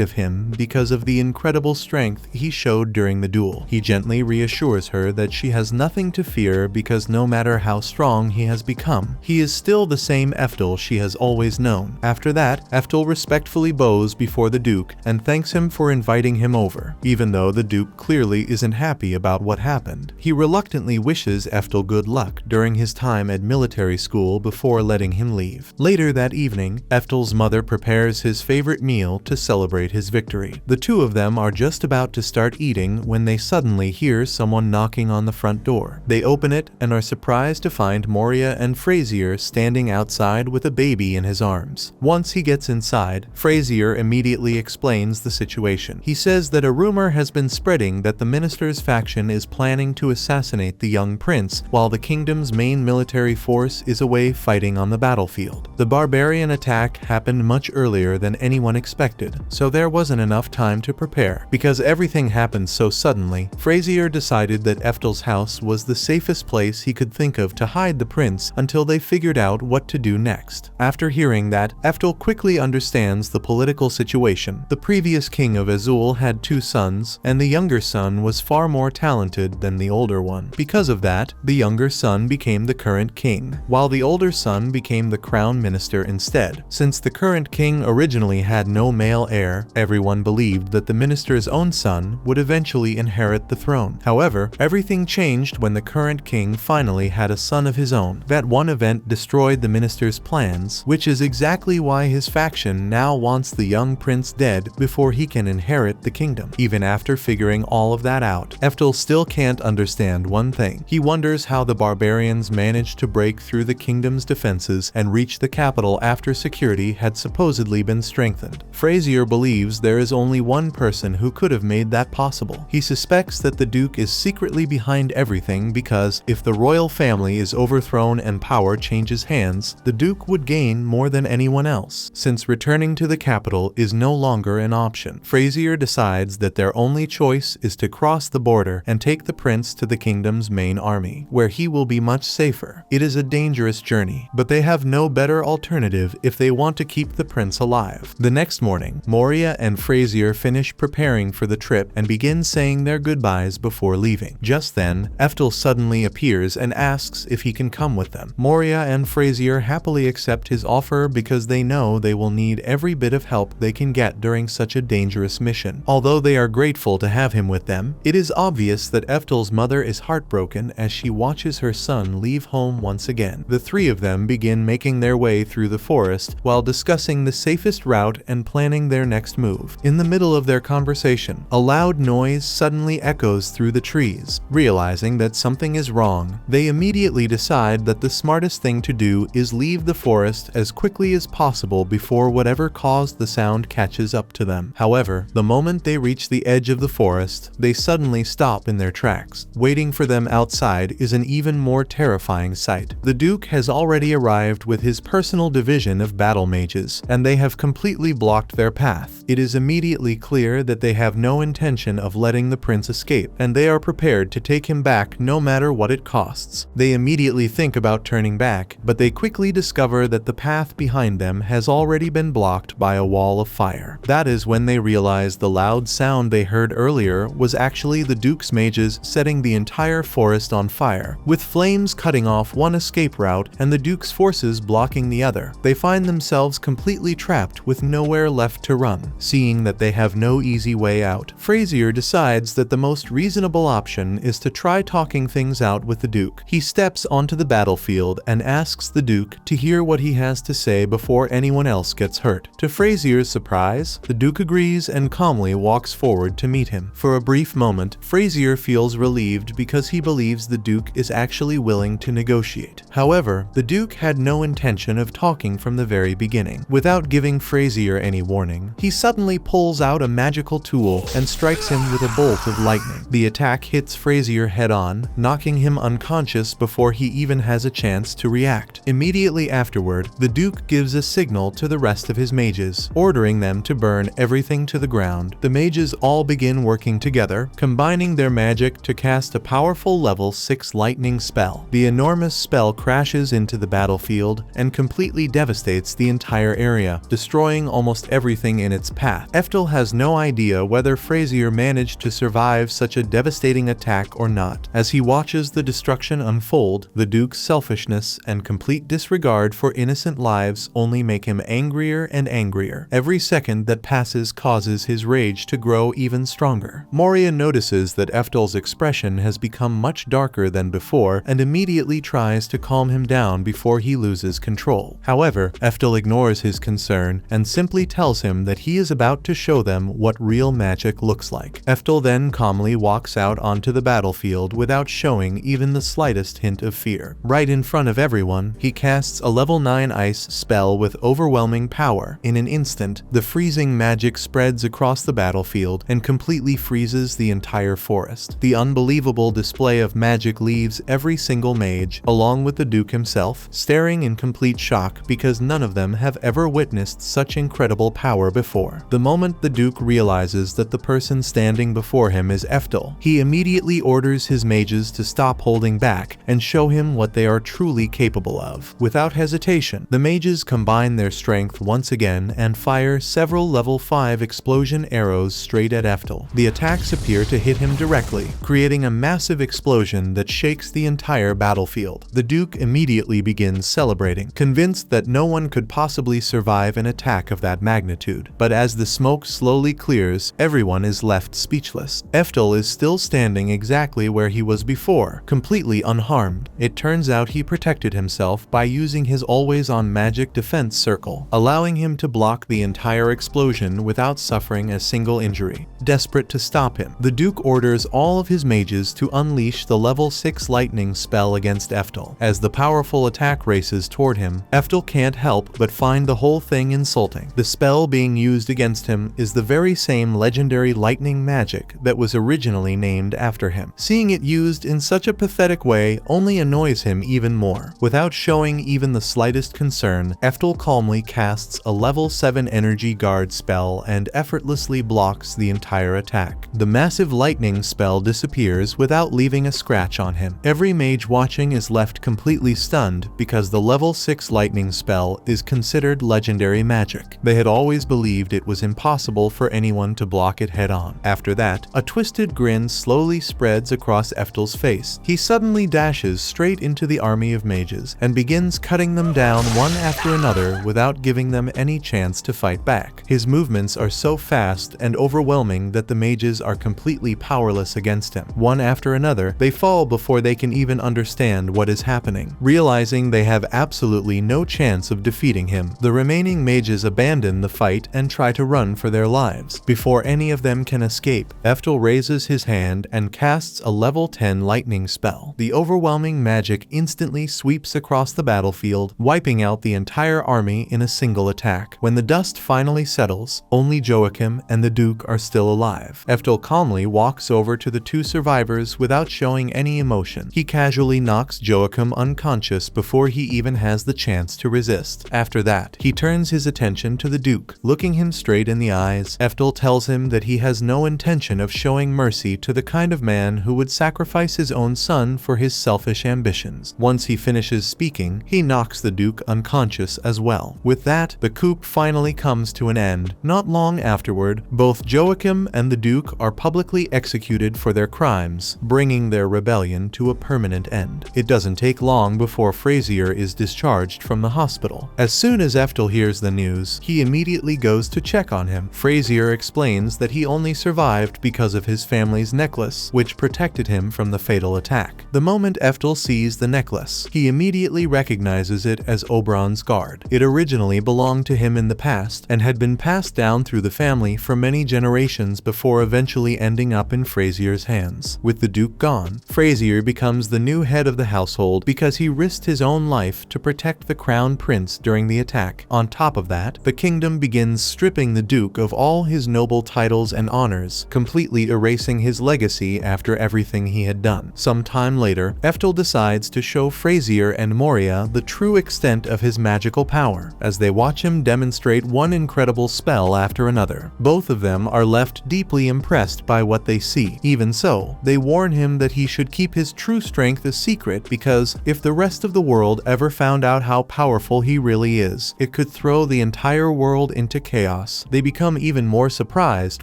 of him because of the incredible strength he showed during the duel. He gently reassures her that she has nothing to fear because no matter how strong he has become, he is still the same Eftel she has always known. After that, Eftel respectfully bows before the Duke and thanks him for inviting him over. Even though the Duke clearly isn't happy about what happened, he reluctantly wishes Eftel good luck during his time at military school before letting him leave. Later that evening, Eftel's mother prepares his favorite meal to celebrate his victory. The two of them are just about to start eating when they suddenly hear someone knocking on the front door. They open it and are surprised to find Moria and Frazier standing outside with a baby in his arms. Once he gets inside, Frazier immediately explains the situation. He says that a rumor has been spreading that the minister's faction is planning to assassinate the young prince while the kingdom's main military force is away fighting on the battlefield. The barbarian attack happened much earlier than anyone expected, so there wasn't enough time to prepare. Because everything happened so suddenly, Frazier decided that Eftel's house was the safest place he could think of to hide the prince until they figured out what to do next. After hearing that, Eftel quickly understands the political situation. The previous king of Azul had two sons, and the younger son was far more talented than the older one. Because of that, the younger son became the current king, while the older son became the crown minister instead. Since the current king originally had no male heir, everyone believed that the minister's own son would eventually inherit the throne. However, everything changed when the current king finally had a son of his own. That one event destroyed the minister's plans, which is exactly why his faction now wants the young prince dead before he can inherit the kingdom. Even after figuring all of that out, Eftel still can't understand one thing. He wonders how the barbarians managed to break through the kingdom's defenses and reach the capital after security had supposedly been strengthened. Frazier believes there is only one person who could have made that possible. He suspects that the Duke is secretly behind everything because if the royal family is overthrown and power changes hands, the Duke would gain more than anyone else, since returning to the capital is no longer an option. Frazier decides that their only choice is to cross the border and take the prince to the kingdom's main army, where he will be much safer. It is a dangerous journey, but they have no better alternative if they want to keep the prince alive. The next morning, Moria and Frazier finish preparing for the trip and begin saying their goodbyes before leaving. Just then, Eftel suddenly appears and asks if he can come with them. Moria and Frazier happily accept his offer because they know they will need every bit of help they can get during such a dangerous mission. Although they are grateful to have him with them, it is obvious that Eftel's mother is heartbroken as she watches her son leave home once again. The three of them begin making their way through the forest while discussing the safest route and planning their next move. In the middle of their conversation, a loud noise suddenly echoes through the trees. Realizing that something is wrong, they immediately decide that the smartest thing to do is leave the forest as quickly as possible before whatever caused the sound catches up to them. However, the moment they reach the edge of the forest, they suddenly stop in their tracks. Waiting for them outside is an even more terrifying sight. The Duke has already arrived with his personal division of battle mages, and they have completely blocked their path. It is immediately clear that they have no intention of letting the prince escape, and they are prepared to take him back no matter what it costs. They immediately think about turning back, but they quickly discover that the path behind them has already been blocked by a wall of fire. That is when they realize the loud sound they heard earlier was actually the Duke's mages setting the entire forest on fire, with flames cutting off one escape route and the Duke's forces blocking the other. They find themselves completely trapped with nowhere left to run. Seeing that they have no easy way out, Frazier decides that the most reasonable option is to try talking things out with the Duke. He steps onto the battlefield and asks the Duke to hear what he has to say before anyone else gets hurt. To Frazier's surprise, the Duke agrees and calmly walks forward to meet him. For a brief moment, Frazier feels relieved because he believes the Duke is actually willing to negotiate. However, the Duke had no intention of talking from the very beginning. Without giving Frazier any warning, he suddenly pulls out a magical tool and strikes him with a bolt of lightning. The attack hits Frazier head-on, knocking him unconscious before he even has a chance to react. Immediately afterward, the Duke gives a signal to the rest of his mages, ordering them to burn everything to the ground. The mages all begin working together, combining their magic to cast a powerful level 6 lightning spell. The enormous spell crashes into the battlefield and completely devastates the entire area, destroying almost everything in its path. Eftel has no idea whether Frazier managed to survive such a devastating attack or not. As he watches the destruction unfold, the Duke's selfishness and complete disregard for innocent lives only make him angrier and angrier. Every second that passes causes his rage to grow even stronger. Moria notices that Eftel's expression has become much darker than before and immediately tries to calm him down before he loses control. However, Eftel ignores his concern and simply tells him that he is about to show them what real magic looks like. Eftel then calmly walks out onto the battlefield without showing even the slightest hint of fear. Right in front of everyone, he casts a level 9 ice spell with overwhelming power. In an instant, the freezing magic spreads across the battlefield and completely freezes the entire forest. The unbelievable display of magic leaves every single mage, along with the Duke himself, staring in complete shock because none of them have ever witnessed such incredible power before. The moment the Duke realizes that the person standing before him is Eftel, he immediately orders his mages to stop holding back and show him what they are truly capable of. Without hesitation, the mages combine their strength once again and fire several level 5 explosion arrows straight at Eftel. The attacks appear to hit him directly, creating a massive explosion that shakes the entire battlefield. The Duke immediately begins celebrating, convinced that no one could possibly survive an attack of that magnitude. But as the smoke slowly clears, everyone is left speechless. Eftel is still standing exactly where he was before, completely unharmed. It turns out he protected himself by using his always-on magic defense circle, allowing him to block the entire explosion without suffering a single injury. Desperate to stop him, the Duke orders all of his mages to unleash the level 6 lightning spell against Eftel. As the powerful attack races toward him, Eftel can't help but find the whole thing insulting. The spell being used against him is the very same legendary lightning magic that was originally named after him. Seeing it used in such a pathetic way only annoys him even more. Without showing even the slightest concern, Eftel calmly casts a level 7 energy guard spell and effortlessly blocks the entire attack. The massive lightning spell disappears without leaving a scratch on him. Every mage watching is left completely stunned because the level 6 lightning spell is considered legendary magic. They had always believed it was impossible for anyone to block it head-on. After that, a twisted grin slowly spreads across Eftel's face. He suddenly dashes straight into the army of mages and begins cutting them down one after another without giving them any chance to fight back. His movements are so fast and overwhelming that the mages are completely powerless against him. One after another, they fall before they can even understand what is happening. Realizing they have absolutely no chance of defeating him, the remaining mages abandon the fight and try to run for their lives. Before any of them can escape, Eftel raises his hand and casts a level 10 lightning spell. The overwhelming magic instantly sweeps across the battlefield, wiping out the entire army in a single attack. When the dust finally settles, only Joachim and the Duke are still alive. Eftel calmly walks over to the two survivors without showing any emotion. He casually knocks Joachim unconscious before he even has the chance to resist. After that, he turns his attention to the Duke. Looking him straight in the eyes, Eftel tells him that he has no intention of showing mercy to the kind of man who would sacrifice his own son for his selfish ambitions. Once he finishes speaking, he knocks the Duke unconscious as well. With that, the coup finally comes to an end. Not long afterward, both Joachim and the Duke are publicly executed for their crimes, bringing their rebellion to a permanent end. It doesn't take long before Frazier is discharged from the hospital. As soon as Eftel hears the news, he immediately goes to check on him. Frazier explains that he only survived because of his family's necklace, which protected him from the fatal attack. The moment Eftel sees the necklace, he immediately recognizes it as Oberon's guard. It originally belonged to him in the past and had been passed down through the family for many generations before eventually ending up in Frazier's hands. With the Duke gone, Frazier becomes the new head of the household because he risked his own life to protect the crown prince during the attack. On top of that, the kingdom begins stripping the Duke of all his noble titles and honors, completely erasing his legacy after everything he had done. Some time later, Eftel decides to show Frazier and Moria the true extent of his magical power, as they watch him demonstrate one incredible spell after another. Both of them are left deeply impressed by what they see. Even so, they warn him that he should keep his true strength a secret secret because if the rest of the world ever found out how powerful he really is, it could throw the entire world into chaos. They become even more surprised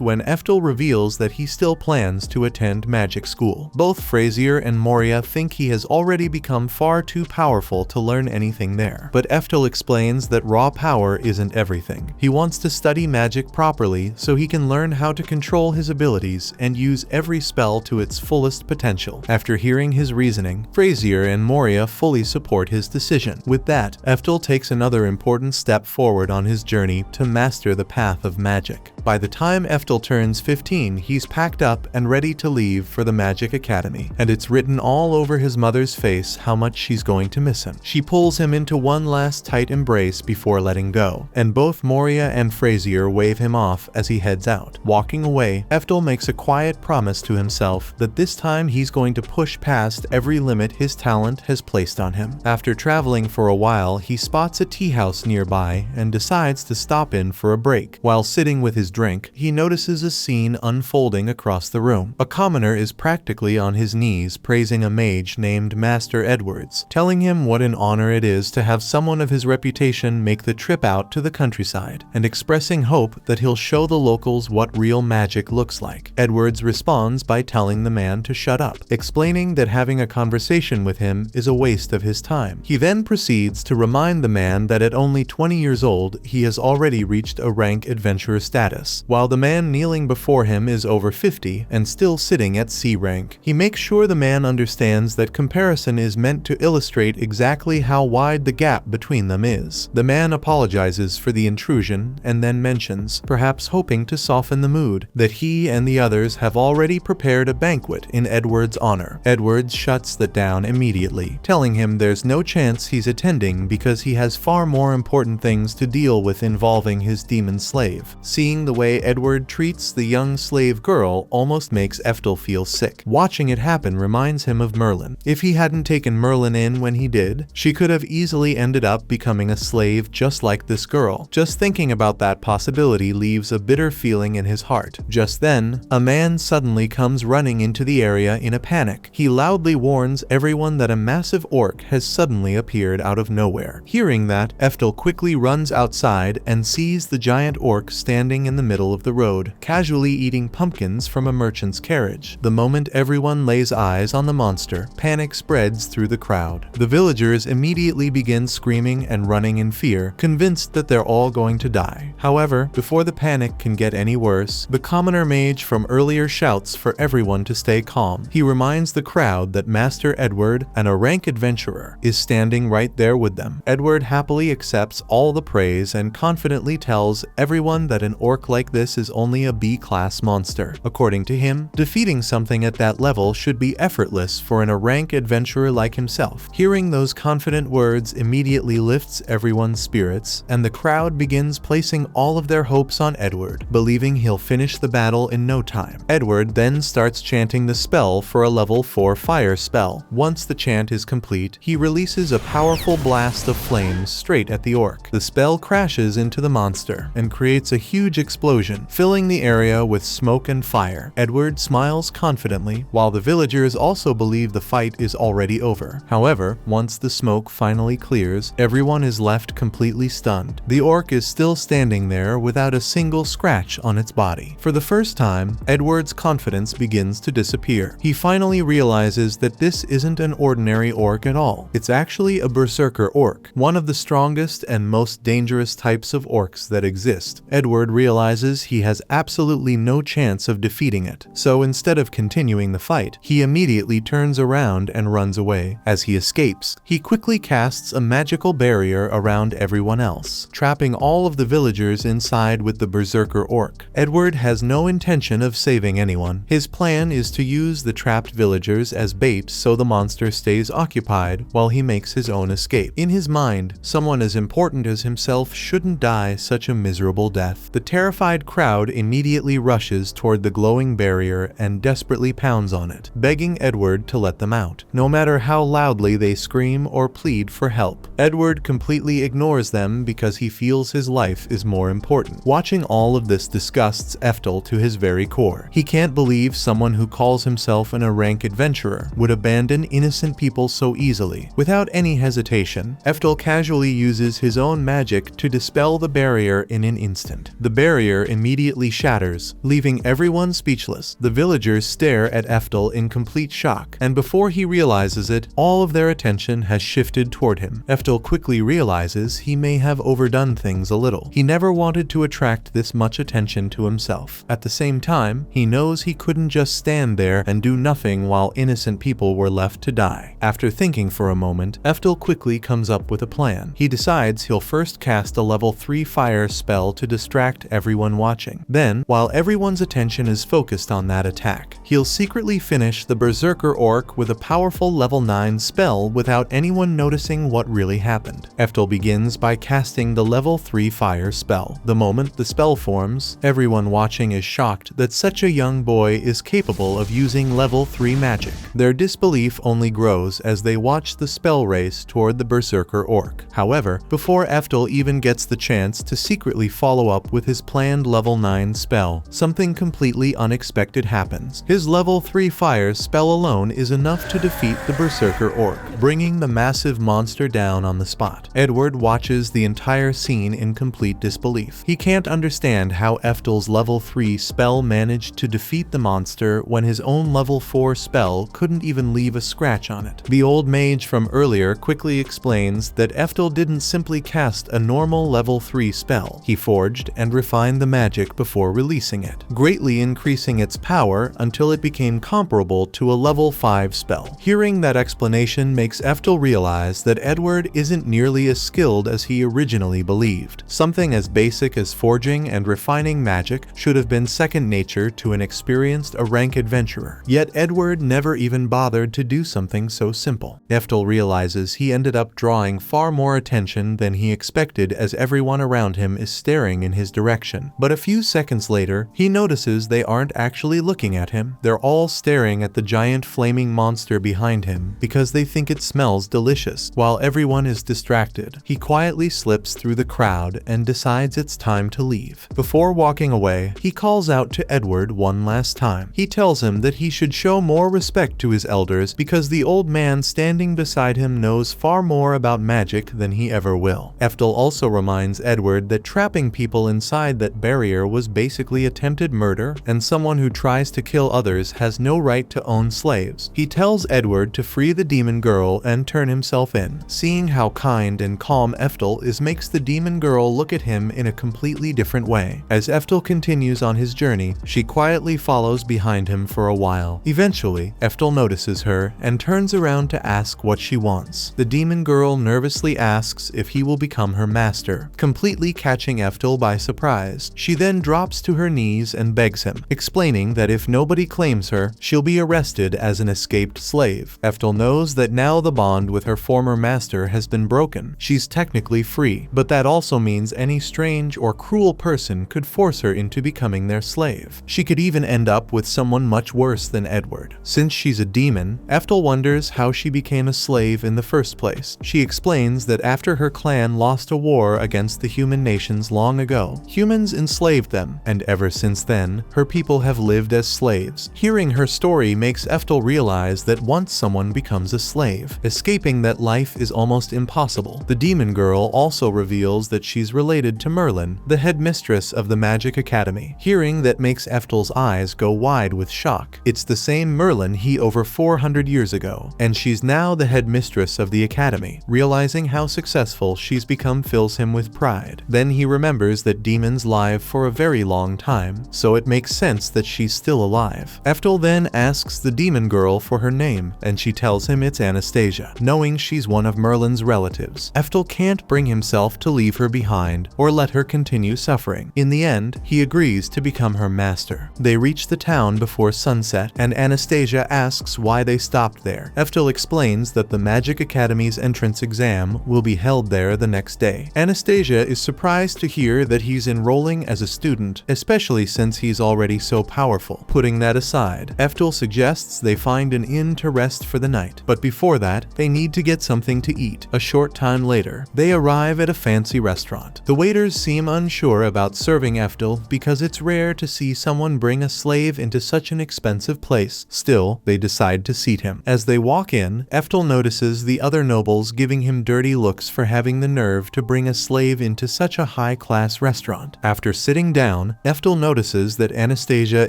when Eftel reveals that he still plans to attend magic school. Both Frazier and Moria think he has already become far too powerful to learn anything there. But Eftel explains that raw power isn't everything. He wants to study magic properly so he can learn how to control his abilities and use every spell to its fullest potential. After hearing his reasoning, Frazier and Moria fully support his decision. With that, Eftel takes another important step forward on his journey to master the path of magic. By the time Eftel turns 15, he's packed up and ready to leave for the Magic Academy, and it's written all over his mother's face how much she's going to miss him. She pulls him into one last tight embrace before letting go, and both Moria and Frazier wave him off as he heads out. Walking away, Eftel makes a quiet promise to himself that this time he's going to push past every limit his talent has placed on him. After traveling for a while, he spots a tea house nearby and decides to stop in for a break. While sitting with his drink, he notices a scene unfolding across the room. A commoner is practically on his knees praising a mage named Master Edwards, telling him what an honor it is to have someone of his reputation make the trip out to the countryside, and expressing hope that he'll show the locals what real magic looks like. Edwards responds by telling the man to shut up, explaining that having a conversation with him is a waste of his time. He then proceeds to remind the man that at only 20 years old, he has already reached a rank adventurer status, while the man kneeling before him is over 50 and still sitting at C rank. He makes sure the man understands that comparison is meant to illustrate exactly how wide the gap between them is. The man apologizes for the intrusion and then mentions, perhaps hoping to soften the mood, that he and the others have already prepared a banquet in Edward's honor. Edwards shuts that down immediately, telling him there's no chance he's attending because he has far more important things to deal with involving his demon slave. Seeing the way Edward treats the young slave girl almost makes Eftel feel sick. Watching it happen reminds him of Merlin. If he hadn't taken Merlin in when he did, she could have easily ended up becoming a slave just like this girl. Just thinking about that possibility leaves a bitter feeling in his heart. Just then, a man suddenly comes running into the area in a panic. He loudly warns everyone that a massive orc has suddenly appeared out of nowhere. Hearing that, Eftel quickly runs outside and sees the giant orc standing in the middle of the road, casually eating pumpkins from a merchant's carriage. The moment everyone lays eyes on the monster, panic spreads through the crowd. The villagers immediately begin screaming and running in fear, convinced that they're all going to die. However, before the panic can get any worse, the commoner mage from earlier shouts for everyone to stay calm. He reminds the crowd that Master Edward, and a rank adventurer, is standing right there with them. Edward happily accepts all the praise and confidently tells everyone that an orc like this is only a B-class monster. According to him, defeating something at that level should be effortless for a rank adventurer like himself. Hearing those confident words immediately lifts everyone's spirits, and the crowd begins placing all of their hopes on Edward, believing he'll finish the battle in no time. Edward then starts chanting the spell for a level 4 fire spell. Once the chant is complete, he releases a powerful blast of flames straight at the orc. The spell crashes into the monster and creates a huge explosion, filling the area with smoke and fire. Edward smiles confidently, while the villagers also believe the fight is already over. However, once the smoke finally clears, everyone is left completely stunned. The orc is still standing there without a single scratch on its body. For the first time, Edward's confidence begins to disappear. He finally realizes that this isn't an ordinary orc at all. It's actually a berserker orc, one of the strongest and most dangerous types of orcs that exist. Edward realizes he has absolutely no chance of defeating it, so instead of continuing the fight, he immediately turns around and runs away. As he escapes, he quickly casts a magical barrier around everyone else, trapping all of the villagers inside with the berserker orc. Edward has no intention of saving anyone. His plan is to use the trapped villagers as bait so the monster stays occupied while he makes his own escape. In his mind, someone as important as himself shouldn't die such a miserable death. The terrified crowd immediately rushes toward the glowing barrier and desperately pounds on it, begging Edward to let them out, no matter how loudly they scream or plead for help. Edward completely ignores them because he feels his life is more important. Watching all of this disgusts Eftel to his very core. He can't believe someone who calls himself an rank adventurer would abandon innocent people so easily. Without any hesitation, Eftel casually uses his own magic to dispel the barrier in an instant. The barrier immediately shatters, leaving everyone speechless. The villagers stare at Eftel in complete shock, and before he realizes it, all of their attention has shifted toward him. Eftel quickly realizes he may have overdone things a little. He never wanted to attract this much attention to himself. At the same time, he knows he couldn't just stand there and do nothing while innocent people were left to die. After thinking for a moment, Eftel quickly comes up with a plan. He decides he'll first cast a level 3 fire spell to distract everyone watching. Then, while everyone's attention is focused on that attack, he'll secretly finish the Berserker Orc with a powerful level 9 spell without anyone noticing what really happened. Eftel begins by casting the level 3 fire spell. The moment the spell forms, everyone watching is shocked that such a young boy is capable of using level 3 magic. Their disbelief only grows as they watch the spell race toward the Berserker Orc. However, before Eftel even gets the chance to secretly follow up with his planned level 9 spell, something completely unexpected happens. His level 3 fire spell alone is enough to defeat the Berserker Orc, bringing the massive monster down on the spot. Edward watches the entire scene in complete disbelief. He can't understand how Eftel's level 3 spell managed to defeat the monster when his own level 4 spell couldn't even leave a scratch on it. The old mage from earlier quickly explains that Eftel didn't simply cast a normal level 3 spell. He forged and refined the magic before releasing it, greatly increasing its power until it became comparable to a level 5 spell. Hearing that explanation makes Eftel realize that Edward isn't nearly as skilled as he originally believed. Something as basic as forging and refining magic should have been second nature to an experienced rank adventurer. Yet Edward never even bothered to do something so simple. Eftel realizes he ended up drawing far more attention than he expected as everyone around him is staring in his direction. But a few seconds later, he notices they aren't actually looking at him. They're all staring at the giant flaming monster behind him because they think it smells delicious. While everyone is distracted, he quietly slips through the crowd and decides it's time to leave. Before walking away, he calls out to Edward one last time. He tells him that he should show more respect to his elders because the old man standing beside him knows far more about magic than he ever will. Eftel also reminds Edward that trapping people inside that barrier was basically attempted murder, and someone who tries to kill others has no right to own slaves. He tells Edward to free the demon girl and turn himself in. Seeing how kind and calm Eftel is makes the demon girl look at him in a completely different way. As Eftel continues on his journey, she quietly follows behind him for a while. Eventually, Eftel notices her and turns around to ask what she wants. The demon girl nervously asks if he will become her master, completely catching Eftel by surprise. She then drops to her knees and begs him, explaining that if nobody claims her, she'll be arrested as an escaped slave. Eftel knows that now the bond with her former master has been broken. She's technically free, but that also means any strange or cruel person could force her into becoming their slave. She could even end up with someone much worse than Edward. Since she's a demon, Eftel wonders how she became a slave in the first place. She explains that after her clan lost a war against the human nations long ago, humans enslaved them, and ever since then, her people have lived as slaves. Hearing her story makes Eftel realize that once someone becomes a slave, escaping that life is almost impossible. The demon girl also reveals that she's related to Merlin, the headmistress of the Magic Academy. Hearing that makes Eftel's eyes go wide with shock. It's the same Merlin he over 400 years ago, and she's now the headmistress of the academy. Realizing how successful she's become fills him with pride. Then he remembers that demons live for a very long time, so it makes sense that she's still alive. Eftel then asks the demon girl for her name, and she tells him it's Anastasia, knowing she's one of Merlin's relatives. Eftel can't bring himself to leave her behind or let her continue suffering. In the end, he agrees to become her master. They reach the town before sunset, and Anastasia asks why they stopped there. Eftel explains that the Magic Academy's entrance exam will be held there the next day. Anastasia is surprised to hear that he's enrolling as a student, especially since he's already so powerful. Putting that aside, Eftel suggests they find an inn to rest for the night, but before that, they need to get something to eat. A short time later, they arrive at a fancy restaurant. The waiters seem unsure about serving Eftel because it's rare to see someone bring a slave into such an expensive place. Still, they decide to seat him. him. As they walk in, Eftel notices the other nobles giving him dirty looks for having the nerve to bring a slave into such a high-class restaurant. After sitting down, Eftel notices that Anastasia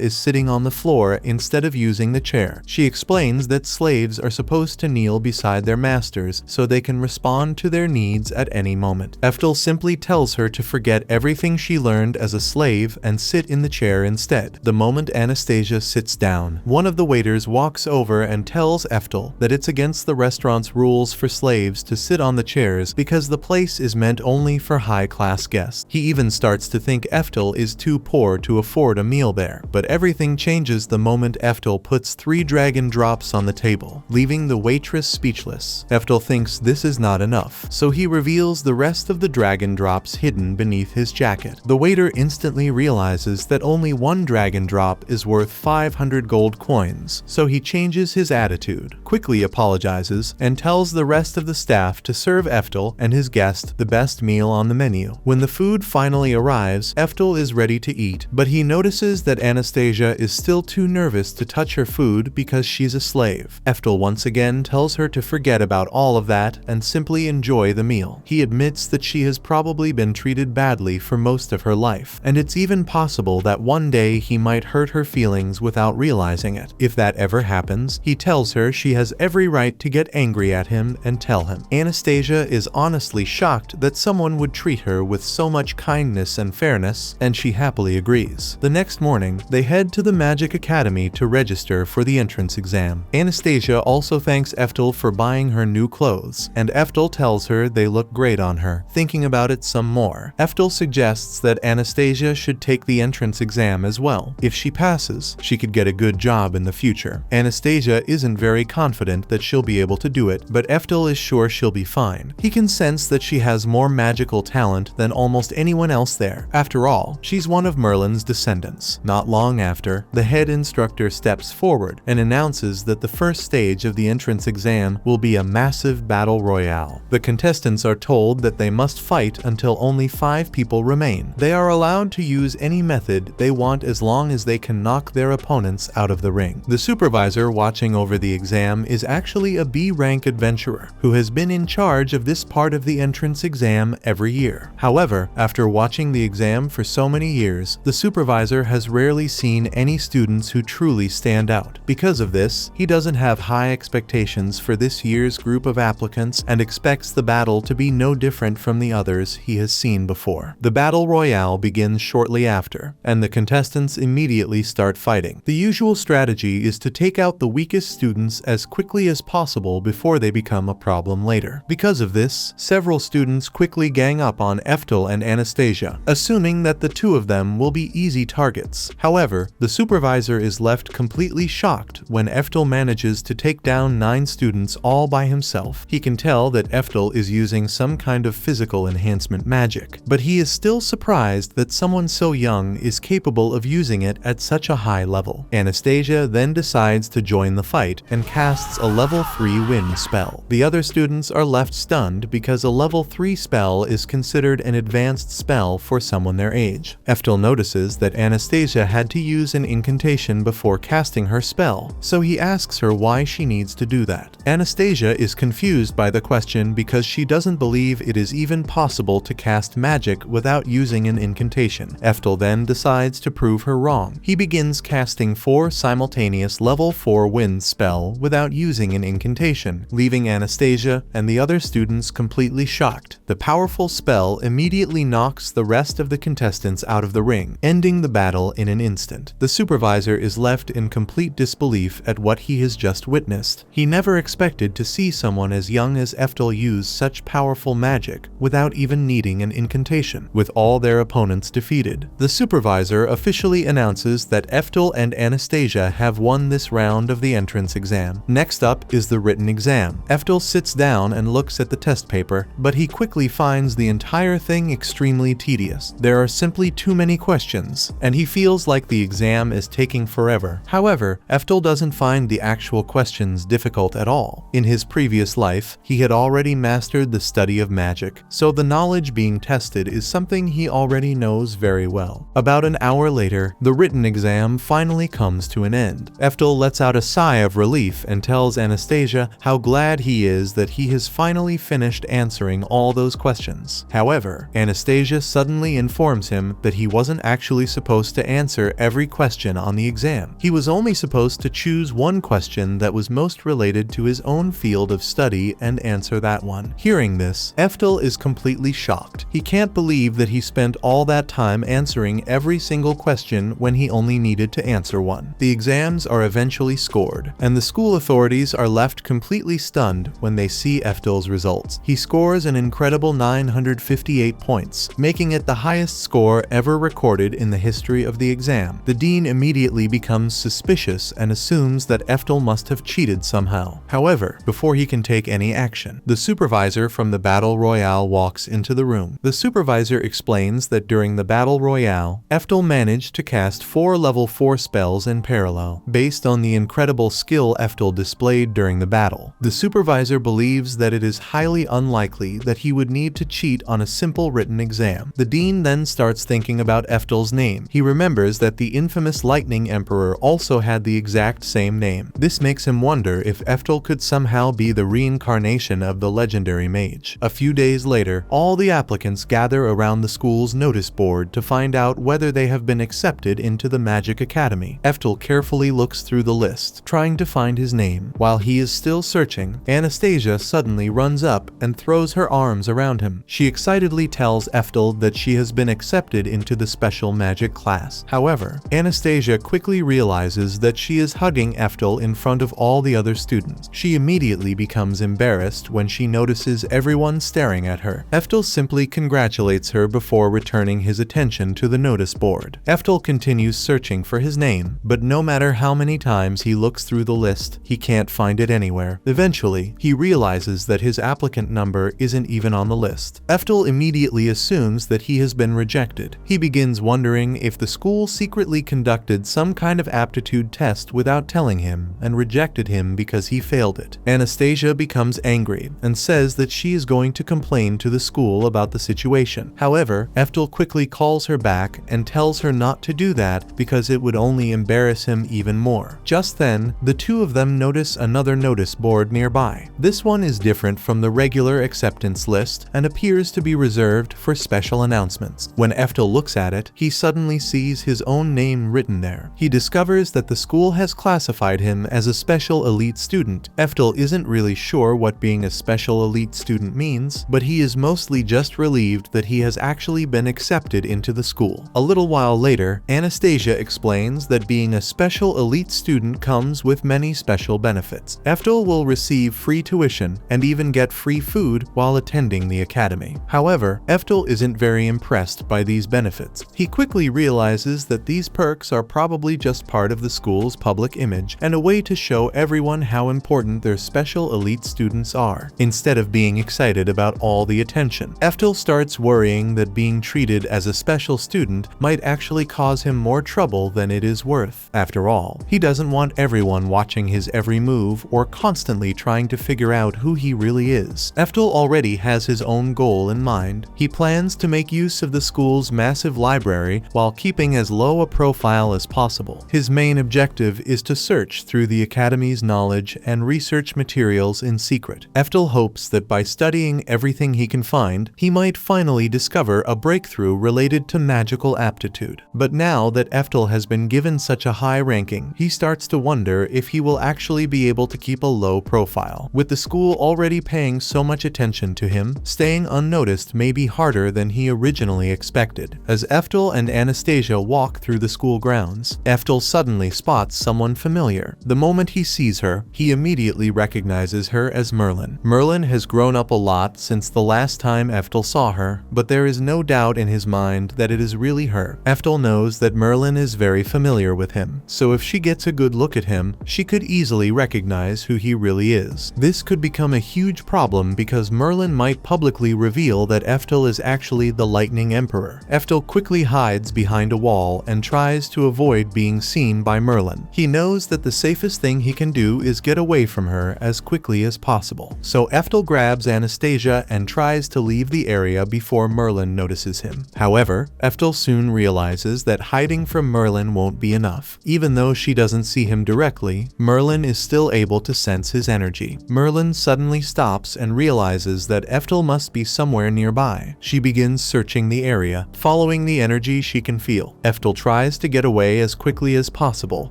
is sitting on the floor instead of using the chair. She explains that slaves are supposed to kneel beside their masters so they can respond to their needs at any moment. Eftel simply tells her to forget everything she learned as a slave and sit in the chair instead. The moment Anastasia sits down, one of the waiters walks over and tells Eftel that it's against the restaurant's rules for slaves to sit on the chairs because the place is meant only for high-class guests. He even starts to think Eftel is too poor to afford a meal there. But everything changes the moment Eftel puts 3 dragon drops on the table, leaving the waitress speechless. Eftel thinks this is not enough, so he reveals the rest of the dragon drops hidden beneath his jacket. The waiter instantly realizes that only 1 dragon drop is worth 500 gold coins, so he changes his attitude, quickly apologizes, and tells the rest of the staff to serve Eftel and his guest the best meal on the menu. When the food finally arrives, Eftel is ready to eat, but he notices that Anastasia is still too nervous to touch her food because she's a slave. Eftel once again tells her to forget about all of that and simply enjoy the meal. He admits that she has probably been treated badly for most of her life, and it's even possible that one day he might hurt her feelings without realizing it. If that ever happens, he tells her she has every right to get angry at him and tell him. Anastasia is honestly shocked that someone would treat her with so much kindness and fairness, and she happily agrees. The next morning, they head to the Magic Academy to register for the entrance exam. Anastasia also thanks Eftel for buying her new clothes, and Eftel tells her they look great on her. Thinking about it some more, Eftel suggests that Anastasia should take the entrance exam as well. If she passes, she could get a good job in the future. Anastasia isn't very confident that she'll be able to do it, but Eftel is sure she'll be fine. He can sense that she has more magical talent than almost anyone else there. After all, she's one of Merlin's descendants. Not long after, the head instructor steps forward and announces that the first stage of the entrance exam will be a massive battle royale. The contestants are told that they must fight until only 5 people remain. They are allowed to use any method they want as long as they can knock their opponents out of the ring. The supervisor watching over the exam is actually a B-rank adventurer who has been in charge of this part of the entrance exam every year. However, after watching the exam for so many years, the supervisor has rarely seen any students who truly stand out. Because of this, he doesn't have high expectations for this year's group of applicants and expects the battle to be no different from the others he has seen before. The battle royale begins shortly after, and the contestants immediately start fighting. The usual strategy is to take out the weakest students as quickly as possible before they become a problem later. Because of this, several students quickly gang up on Eftel and Anastasia, assuming that the two of them will be easy targets. However, the supervisor is left completely shocked when Eftel manages to take down 9 students all by himself. He can tell that Eftel is using some kind of physical enhancement magic, but he is still surprised that someone so young is capable of using it at such a high level. Anastasia then decides to join the fight and casts a level 3 wind spell. The other students are left stunned because a level 3 spell is considered an advanced spell for someone their age. Eftel notices that Anastasia had to use an incantation before casting her spell, so he asks her why she needs to do that. Anastasia is confused by the question because she doesn't believe it is even possible to cast magic without using an incantation. Eftel then decides to prove her wrong. He begins casting 4 simultaneous level 4 wind spell without using an incantation, leaving Anastasia and the other students completely shocked. The powerful spell immediately knocks the rest of the contestants out of the ring, ending the battle in an instant. The supervisor is left in complete disbelief at what he has just witnessed. He never expected to see someone as young as Eftel use such powerful magic without even needing an incantation. With all their opponents defeated, the supervisor officially announces that Eftel and Anastasia have won this round of the entrance exam. Next up is the written exam. Eftel sits down and looks at the test paper, but he quickly finds the entire thing extremely tedious. There are simply too many questions, and he feels like the exam is taking forever. However, Eftel doesn't find the actual questions difficult at all. In his previous life, he had already mastered the study of magic, so the knowledge being tested is something he already knows very well. About an hour later, the written exam finally comes to an end. Eftel lets out a sigh of relief relief and tells Anastasia how glad he is that he has finally finished answering all those questions. However, Anastasia suddenly informs him that he wasn't actually supposed to answer every question on the exam. He was only supposed to choose one question that was most related to his own field of study and answer that one. Hearing this, Eftel is completely shocked. He can't believe that he spent all that time answering every single question when he only needed to answer one. The exams are eventually scored, and the school authorities are left completely stunned when they see Eftel's results. He scores an incredible 958 points, making it the highest score ever recorded in the history of the exam. The dean immediately becomes suspicious and assumes that Eftel must have cheated somehow. However, before he can take any action, the supervisor from the Battle Royale walks into the room. The supervisor explains that during the Battle Royale, Eftel managed to cast 4 level 4 spells in parallel, based on the incredible skill Eftel displayed during the battle. The supervisor believes that it is highly unlikely that he would need to cheat on a simple written exam. The dean then starts thinking about Eftel's name. He remembers that the infamous Lightning Emperor also had the exact same name. This makes him wonder if Eftel could somehow be the reincarnation of the legendary mage. A few days later, all the applicants gather around the school's notice board to find out whether they have been accepted into the Magic Academy. Eftel carefully looks through the list, trying to find his name. While he is still searching, Anastasia suddenly runs up and throws her arms around him. She excitedly tells Eftel that she has been accepted into the special magic class. However, Anastasia quickly realizes that she is hugging Eftel in front of all the other students. She immediately becomes embarrassed when she notices everyone staring at her. Eftel simply congratulates her before returning his attention to the notice board. Eftel continues searching for his name, but no matter how many times he looks through the list, he can't find it anywhere. Eventually, he realizes that his applicant number isn't even on the list. Eftel immediately assumes that he has been rejected. He begins wondering if the school secretly conducted some kind of aptitude test without telling him and rejected him because he failed it. Anastasia becomes angry and says that she is going to complain to the school about the situation. However, Eftel quickly calls her back and tells her not to do that because it would only embarrass him even more. Just then, the two of them notice another notice board nearby. This one is different from the regular acceptance list and appears to be reserved for special announcements. When Eftel looks at it, he suddenly sees his own name written there. He discovers that the school has classified him as a special elite student. Eftel isn't really sure what being a special elite student means, but he is mostly just relieved that he has actually been accepted into the school. A little while later, Anastasia explains that being a special elite student comes with many special benefits. Eftel will receive free tuition and even get free food while attending the academy. However, Eftel isn't very impressed by these benefits. He quickly realizes that these perks are probably just part of the school's public image and a way to show everyone how important their special elite students are, instead of being excited about all the attention. Eftel starts worrying that being treated as a special student might actually cause him more trouble than it is worth. After all, he doesn't want everyone watching his every move or constantly trying to figure out who he really is. Eftel already has his own goal in mind. He plans to make use of the school's massive library while keeping as low a profile as possible. His main objective is to search through the academy's knowledge and research materials in secret. Eftel hopes that by studying everything he can find, he might finally discover a breakthrough related to magical aptitude. But now that Eftel has been given such a high ranking, he starts to wonder if he will actually be able to keep a low profile. With the school already paying so much attention to him, staying unnoticed may be harder than he originally expected. As Eftel and Anastasia walk through the school grounds, Eftel suddenly spots someone familiar. The moment he sees her, he immediately recognizes her as Merlin. Merlin has grown up a lot since the last time Eftel saw her, but there is no doubt in his mind that it is really her. Eftel knows that Merlin is very familiar with him, so if she gets a good look at him, she could easily recognize who he really is. This could become a huge problem because Merlin might publicly reveal that Eftel is actually the Lightning Emperor. Eftel quickly hides behind a wall and tries to avoid being seen by Merlin. He knows that the safest thing he can do is get away from her as quickly as possible. So Eftel grabs Anastasia and tries to leave the area before Merlin notices him. However, Eftel soon realizes that hiding from Merlin won't be enough. Even though she doesn't see him directly, Merlin is still able to sense his energy. Merlin suddenly stops and realizes that Eftel must be somewhere nearby. She begins searching the area, following the energy she can feel. Eftel tries to get away as quickly as possible,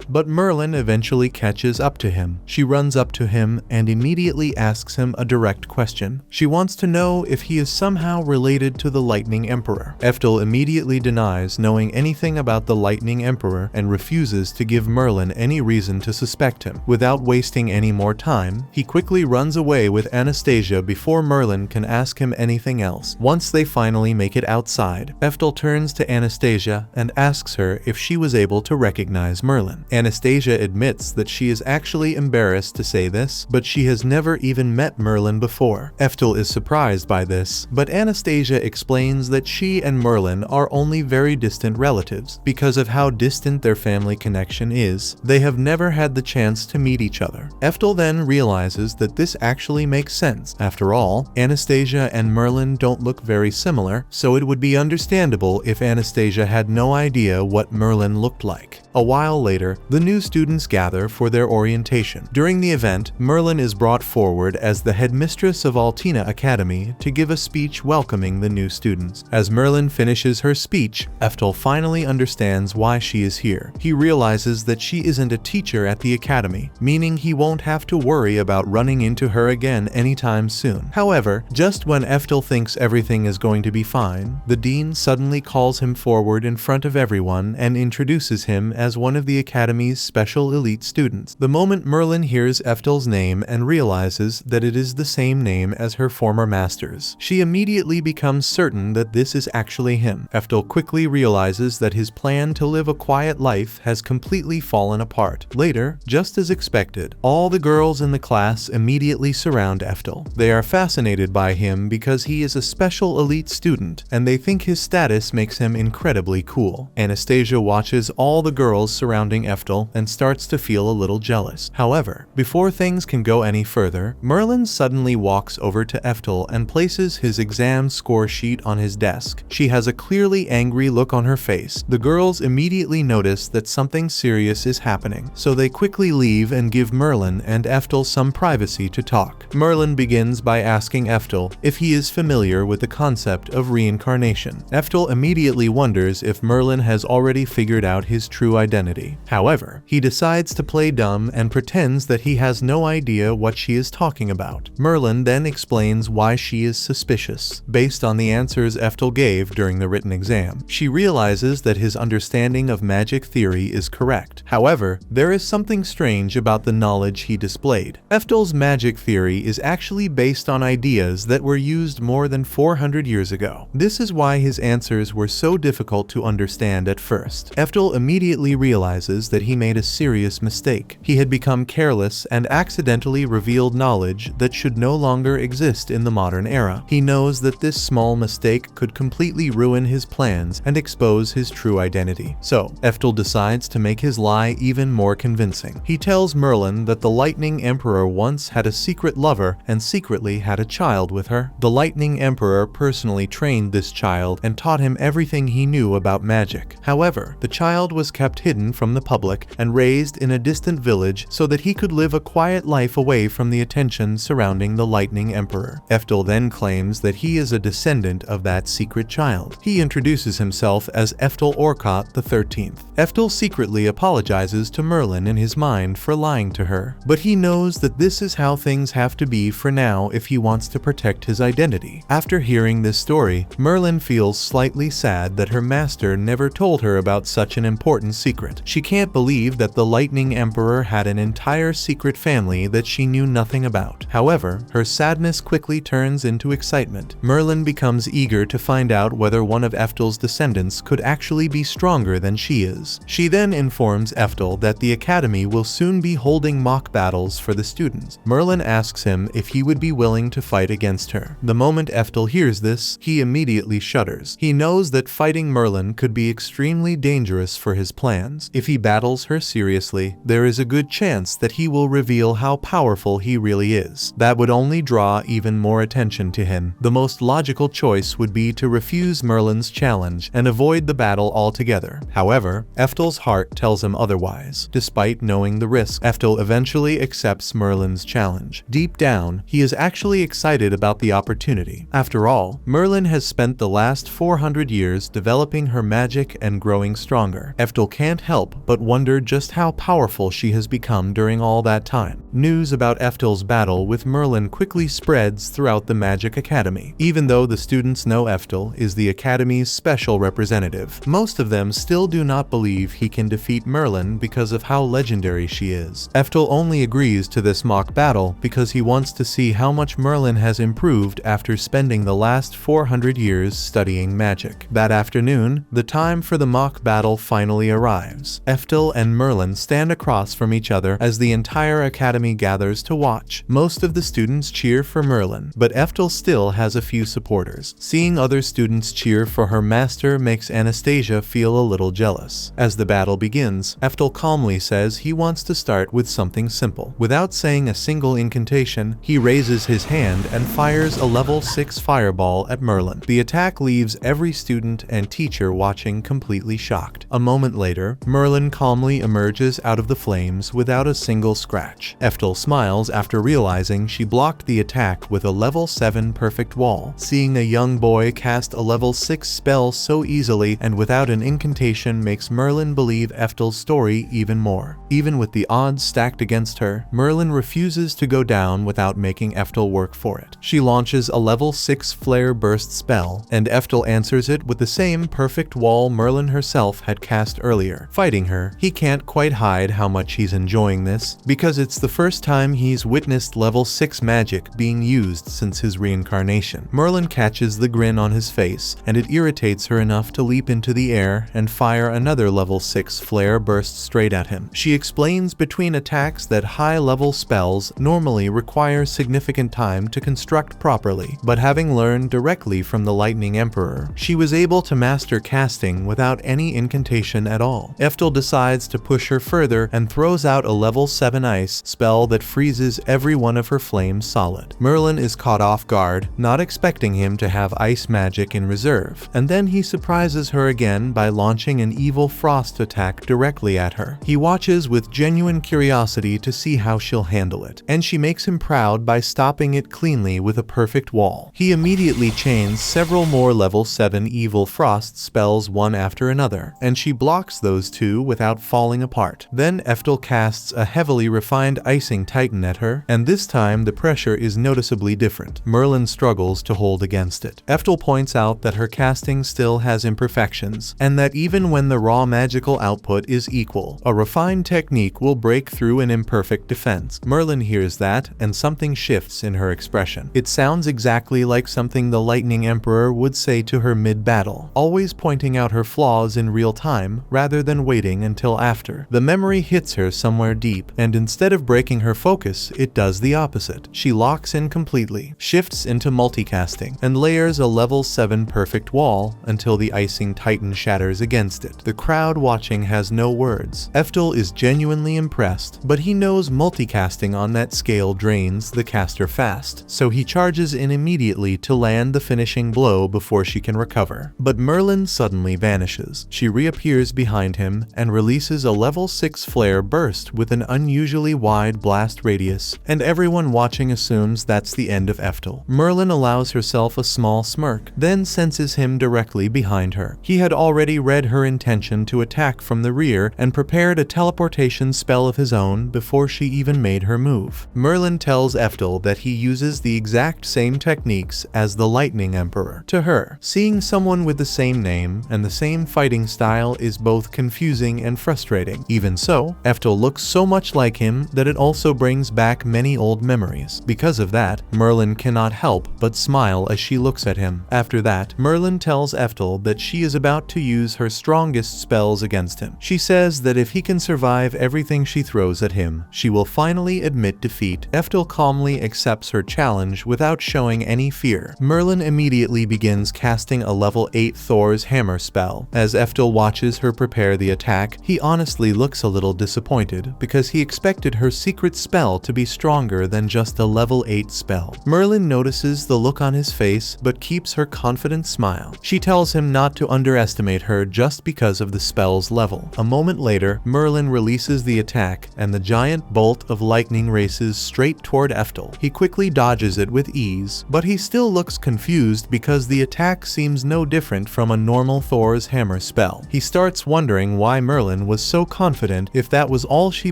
but Merlin eventually catches up to him. She runs up to him and immediately asks him a direct question. She wants to know if he is somehow related to the Lightning Emperor. Eftel immediately denies knowing anything about the Lightning Emperor and refuses to give Merlin any reason to suspect him. Without wasting any more time, he quickly runs away with Anastasia before Merlin can ask him anything else. Once they finally make it outside, Eftel turns to Anastasia and asks her if she was able to recognize Merlin. Anastasia admits that she is actually embarrassed to say this, but she has never even met Merlin before. Eftel is surprised by this, but Anastasia explains that she and Merlin are only very distant relatives. Because of how distant their family connection is, they have never had the chance to meet each other. Eftel then realizes that this actually makes sense. After all, Anastasia and Merlin don't look very similar, so it would be understandable if Anastasia had no idea what Merlin looked like. A while later, the new students gather for their orientation. During the event, Merlin is brought forward as the headmistress of Altina Academy to give a speech welcoming the new students. As Merlin finishes her speech, Eftel finally understands why she is here. He realizes that she isn't a teacher at the academy, meaning he won't have to worry about running into her again anytime soon. However, just when Eftel thinks everything is going to be fine, the dean suddenly calls him forward in front of everyone and introduces him as one of the Academy's special elite students. The moment Merlin hears Eftel's name and realizes that it is the same name as her former master's, she immediately becomes certain that this is actually him. Eftel quickly realizes that his plan to live a quiet life has completely fallen apart. Later, just as expected, all the girls in the class immediately surround Eftel. They are fascinated by him because he is a special elite student, and they think his status makes him incredibly cool. Anastasia watches all the girls surrounding Eftel and starts to feel a little jealous. However, before things can go any further, Merlin suddenly walks over to Eftel and places his exam score sheet on his desk. She has a clearly angry look on her face. The girls immediately notice that something serious is happening, so they quickly leave and give Merlin and Eftel some privacy to talk. Merlin begins by asking Eftel if he is familiar with the concept of reincarnation. Eftel immediately wonders if Merlin has already figured out his true identity. However, he decides to play dumb and pretends that he has no idea what she is talking about. Merlin then explains why she is suspicious. Based on the answers Eftel gave during the written exam, she realizes that his understanding of magic theory is correct. However, there is something strange about the knowledge he displayed. Eftel's magic theory is actually based on ideas that were used more than 400 years ago. This is why his answers were so difficult to understand at first. Eftel immediately realizes that he made a serious mistake. He had become careless and accidentally revealed knowledge that should no longer exist in the modern era. He knows that this small mistake could completely ruin his plans and expose his true identity. So, Eftel decides to make his lie even more convincing. He tells Merlin that the Lightning Emperor once had a secret lover and secretly had a child with her. The Lightning Emperor personally trained this child and taught him everything he knew about magic. However, the child was kept hidden from the public and raised in a distant village so that he could live a quiet life away from the attention surrounding the Lightning Emperor. Eftel then claims that he is a descendant of that secret child. He introduces himself as Eftel Orcott the 13th. Eftel secretly apologizes to Merlin in his mind for lying to her, but he knows that this is how things have to be for now if he wants to protect his identity. After hearing this story, Merlin feels slightly sad that her master never told her about such an important secret. She can't believe that the Lightning Emperor had an entire secret family that she knew nothing about. However, her sadness quickly turns into excitement. Merlin becomes eager to find out whether one of Eftel's descendants could actually be stronger than she is. She then informs Eftel that the Academy will soon be holding mock battles for the students. Merlin asks him if he would be willing to fight against her. The moment Eftel hears this, he immediately shudders. He knows that fighting Merlin could be extremely dangerous for his plan. plans. If he battles her seriously, there is a good chance that he will reveal how powerful he really is. That would only draw even more attention to him. The most logical choice would be to refuse Merlin's challenge and avoid the battle altogether. However, Eftel's heart tells him otherwise. Despite knowing the risk, Eftel eventually accepts Merlin's challenge. Deep down, he is actually excited about the opportunity. After all, Merlin has spent the last 400 years developing her magic and growing stronger. Eftel can't help but wonder just how powerful she has become during all that time. News about Eftel's battle with Merlin quickly spreads throughout the Magic Academy. Even though the students know Eftel is the Academy's special representative, most of them still do not believe he can defeat Merlin because of how legendary she is. Eftel only agrees to this mock battle because he wants to see how much Merlin has improved after spending the last 400 years studying magic. That afternoon, the time for the mock battle finally arrives. Eftel and Merlin stand across from each other as the entire academy gathers to watch. Most of the students cheer for Merlin, but Eftel still has a few supporters. Seeing other students cheer for her master makes Anastasia feel a little jealous. As the battle begins, Eftel calmly says he wants to start with something simple. Without saying a single incantation, he raises his hand and fires a level 6 fireball at Merlin. The attack leaves every student and teacher watching completely shocked. A moment later, Merlin calmly emerges out of the flames without a single scratch. Eftel smiles after realizing she blocked the attack with a level 7 perfect wall. Seeing a young boy cast a level 6 spell so easily and without an incantation makes Merlin believe Eftel's story even more. Even with the odds stacked against her, Merlin refuses to go down without making Eftel work for it. She launches a level 6 flare burst spell, and Eftel answers it with the same perfect wall Merlin herself had cast earlier. Fighting her, he can't quite hide how much he's enjoying this, because it's the first time he's witnessed level 6 magic being used since his reincarnation. Merlin catches the grin on his face, and it irritates her enough to leap into the air and fire another level 6 flare burst straight at him. She explains between attacks that high-level spells normally require significant time to construct properly, but having learned directly from the Lightning Emperor, she was able to master casting without any incantation at all. Eftel decides to push her further and throws out a level 7 ice spell that freezes every one of her flames solid. Merlin is caught off guard, not expecting him to have ice magic in reserve, and then he surprises her again by launching an evil frost attack directly at her. He watches with genuine curiosity to see how she'll handle it, and she makes him proud by stopping it cleanly with a perfect wall. He immediately chains several more level 7 evil frost spells one after another, and she blocks those two without falling apart. Then Eftel casts a heavily refined icing titan at her, and this time the pressure is noticeably different. Merlin struggles to hold against it. Eftel points out that her casting still has imperfections, and that even when the raw magical output is equal, a refined technique will break through an imperfect defense. Merlin hears that, and something shifts in her expression. It sounds exactly like something the Lightning Emperor would say to her mid-battle, always pointing out her flaws in real time rather than waiting until after. The memory hits her somewhere deep, and instead of breaking her focus, it does the opposite. She locks in completely, shifts into multicasting, and layers a level 7 perfect wall until the icing titan shatters against it. The crowd watching has no words. Eftel is genuinely impressed, but he knows multicasting on that scale drains the caster fast, so he charges in immediately to land the finishing blow before she can recover. But Merlin suddenly vanishes. She reappears behind him and releases a level 6 flare burst with an unusually wide blast radius, and everyone watching assumes that's the end of Eftel. Merlin allows herself a small smirk, then senses him directly behind her. He had already read her intention to attack from the rear and prepared a teleportation spell of his own before she even made her move. Merlin tells Eftel that he uses the exact same techniques as the Lightning Emperor. To her, seeing someone with the same name and the same fighting style is both confusing and frustrating. Even so, Eftel looks so much like him that it also brings back many old memories. Because of that, Merlin cannot help but smile as she looks at him. After that, Merlin tells Eftel that she is about to use her strongest spells against him. She says that if he can survive everything she throws at him, she will finally admit defeat. Eftel calmly accepts her challenge without showing any fear. Merlin immediately begins casting a level 8 Thor's hammer spell. As Eftel watches her prepare prepare the attack, he honestly looks a little disappointed because he expected her secret spell to be stronger than just a level 8 spell. Merlin notices the look on his face but keeps her confident smile. She tells him not to underestimate her just because of the spell's level. A moment later, Merlin releases the attack and the giant bolt of lightning races straight toward Eftel. He quickly dodges it with ease, but he still looks confused because the attack seems no different from a normal Thor's hammer spell. He starts wondering why Merlin was so confident if that was all she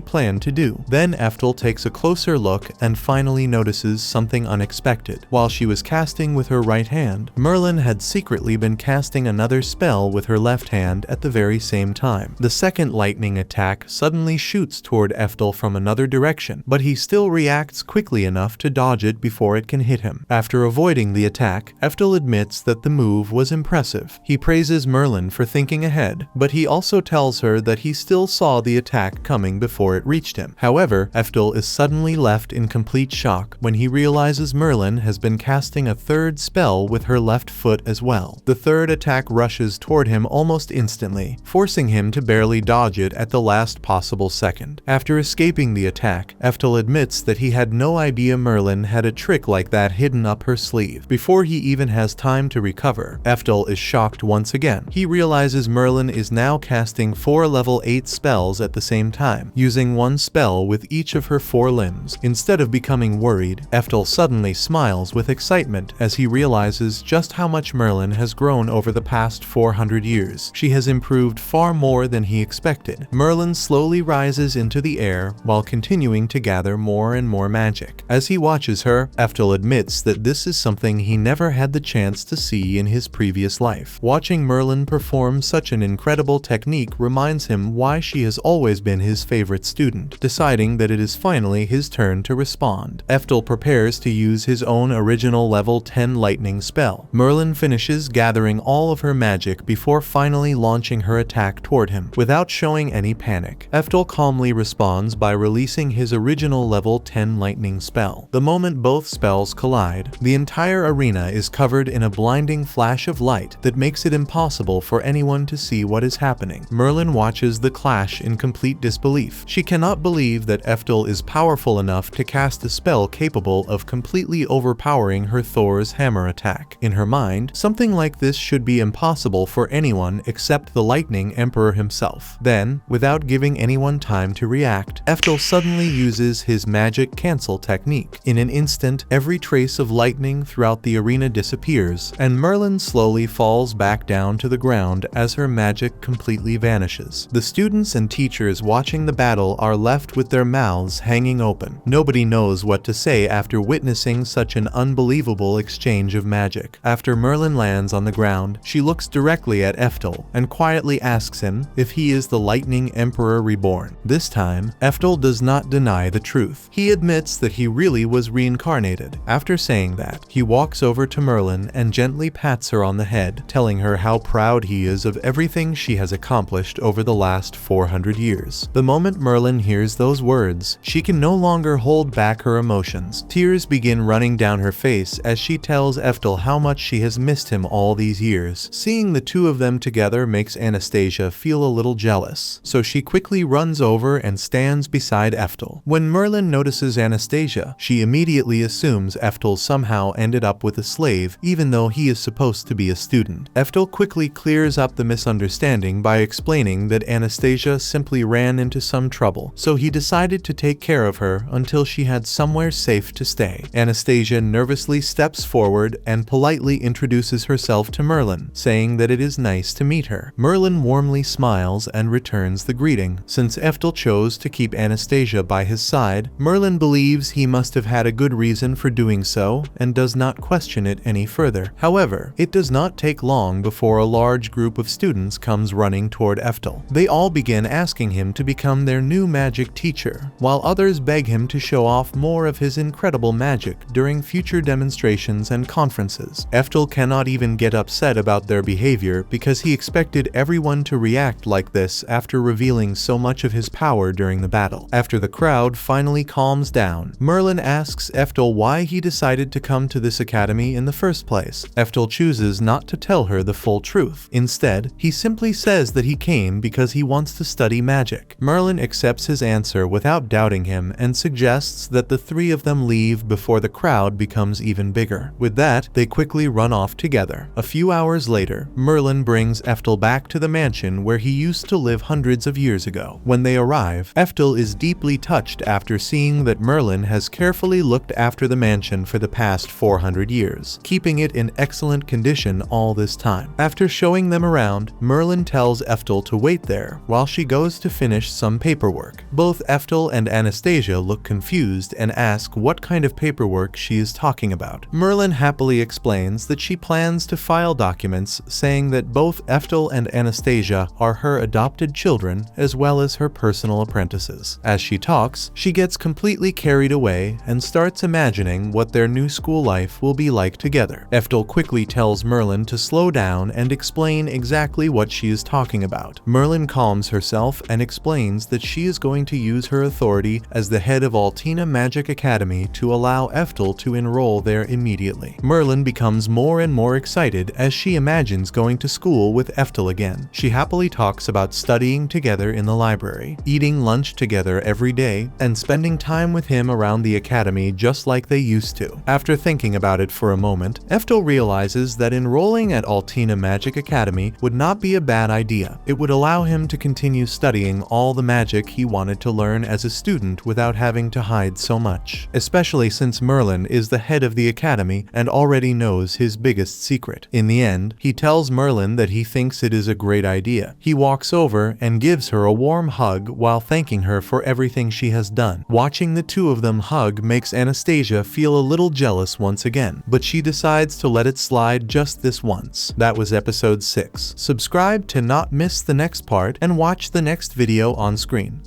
planned to do. Then Eftel takes a closer look and finally notices something unexpected. While she was casting with her right hand, Merlin had secretly been casting another spell with her left hand at the very same time. The second lightning attack suddenly shoots toward Eftel from another direction, but he still reacts quickly enough to dodge it before it can hit him. After avoiding the attack, Eftel admits that the move was impressive. He praises Merlin for thinking ahead, but he also tells her that he still saw the attack coming before it reached him. However, Eftel is suddenly left in complete shock when he realizes Merlin has been casting a third spell with her left foot as well. The third attack rushes toward him almost instantly, forcing him to barely dodge it at the last possible second. After escaping the attack, Eftel admits that he had no idea Merlin had a trick like that hidden up her sleeve. Before he even has time to recover, Eftel is shocked once again. He realizes Merlin is now casting 4 level 8 spells at the same time, using one spell with each of her 4 limbs. Instead of becoming worried, Eftel suddenly smiles with excitement as he realizes just how much Merlin has grown over the past 400 years. She has improved far more than he expected. Merlin slowly rises into the air while continuing to gather more and more magic. As he watches her, Eftel admits that this is something he never had the chance to see in his previous life. Watching Merlin perform such an incredible technique reminds him why she has always been his favorite student. Deciding that it is finally his turn to respond, Eftel prepares to use his own original level 10 lightning spell. Merlin finishes gathering all of her magic before finally launching her attack toward him. Without showing any panic, Eftel calmly responds by releasing his original level 10 lightning spell. The moment both spells collide, the entire arena is covered in a blinding flash of light that makes it impossible for anyone to see what is happening. Merlin watches the clash in complete disbelief. She cannot believe that Eftel is powerful enough to cast a spell capable of completely overpowering her Thor's hammer attack. In her mind, something like this should be impossible for anyone except the Lightning Emperor himself. Then, without giving anyone time to react, Eftel suddenly uses his magic cancel technique. In an instant, every trace of lightning throughout the arena disappears, and Merlin slowly falls back down to the ground as her magic completely vanishes. The students and teachers watching the battle are left with their mouths hanging open. Nobody knows what to say after witnessing such an unbelievable exchange of magic. After Merlin lands on the ground, she looks directly at Eftel and quietly asks him if he is the Lightning Emperor Reborn. This time, Eftel does not deny the truth. He admits that he really was reincarnated. After saying that, he walks over to Merlin and gently pats her on the head, telling her how proud he is of everything she has accomplished over the last 400 years. The moment Merlin hears those words, she can no longer hold back her emotions. Tears begin running down her face as she tells Eftel how much she has missed him all these years. Seeing the two of them together makes Anastasia feel a little jealous, so she quickly runs over and stands beside Eftel. When Merlin notices Anastasia, she immediately assumes Eftel somehow ended up with a slave, even though he is supposed to be a student. Eftel quickly clears up the misunderstanding by explaining that Anastasia simply ran into some trouble, so he decided to take care of her until she had somewhere safe to stay. Anastasia nervously steps forward and politely introduces herself to Merlin, saying that it is nice to meet her. Merlin warmly smiles and returns the greeting. Since Eftel chose to keep Anastasia by his side, Merlin believes he must have had a good reason for doing so and does not question it any further. However, it does not take long before a large group of students comes running toward Eftel. They all begin asking him to become their new magic teacher, while others beg him to show off more of his incredible magic during future demonstrations and conferences. Eftel cannot even get upset about their behavior because he expected everyone to react like this after revealing so much of his power during the battle. After the crowd finally calms down, Merlin asks Eftel why he decided to come to this academy in the first place. Eftel chooses not to tell her the full truth. Instead, he simply says that he came because he wants to study magic. Merlin accepts his answer without doubting him and suggests that the three of them leave before the crowd becomes even bigger. With that, they quickly run off together. A few hours later, Merlin brings Eftel back to the mansion where he used to live hundreds of years ago. When they arrive, Eftel is deeply touched after seeing that Merlin has carefully looked after the mansion for the past 400 years, keeping it in excellent condition all this time. After showing them around, Merlin tells Eftel to wait there while she goes to finish some paperwork. Both Eftel and Anastasia look confused and ask what kind of paperwork she is talking about. Merlin happily explains that she plans to file documents saying that both Eftel and Anastasia are her adopted children as well as her personal apprentices. As she talks, she gets completely carried away and starts imagining what their new school life will be like together. Eftel quickly tells Merlin to slow down and explain exactly what she is talking about. Merlin calms herself and explains that she is going to use her authority as the head of Altina Magic Academy to allow Eftel to enroll there immediately. Merlin becomes more and more excited as she imagines going to school with Eftel again. She happily talks about studying together in the library, eating lunch together every day, and spending time with him around the academy just like they used to. After thinking about it for a moment, Eftel realizes that enrolling at Altina Magic Academy would not be a bad idea. It would allow him to continue studying all the magic he wanted to learn as a student without having to hide so much, especially since Merlin is the head of the academy and already knows his biggest secret. In the end, he tells Merlin that he thinks it is a great idea. He walks over and gives her a warm hug while thanking her for everything she has done. Watching the two of them hug makes Anastasia feel a little jealous once again, but she decides to let it slide just this once. That was episode 6. Subscribe to not miss the next part and watch the next video on screen.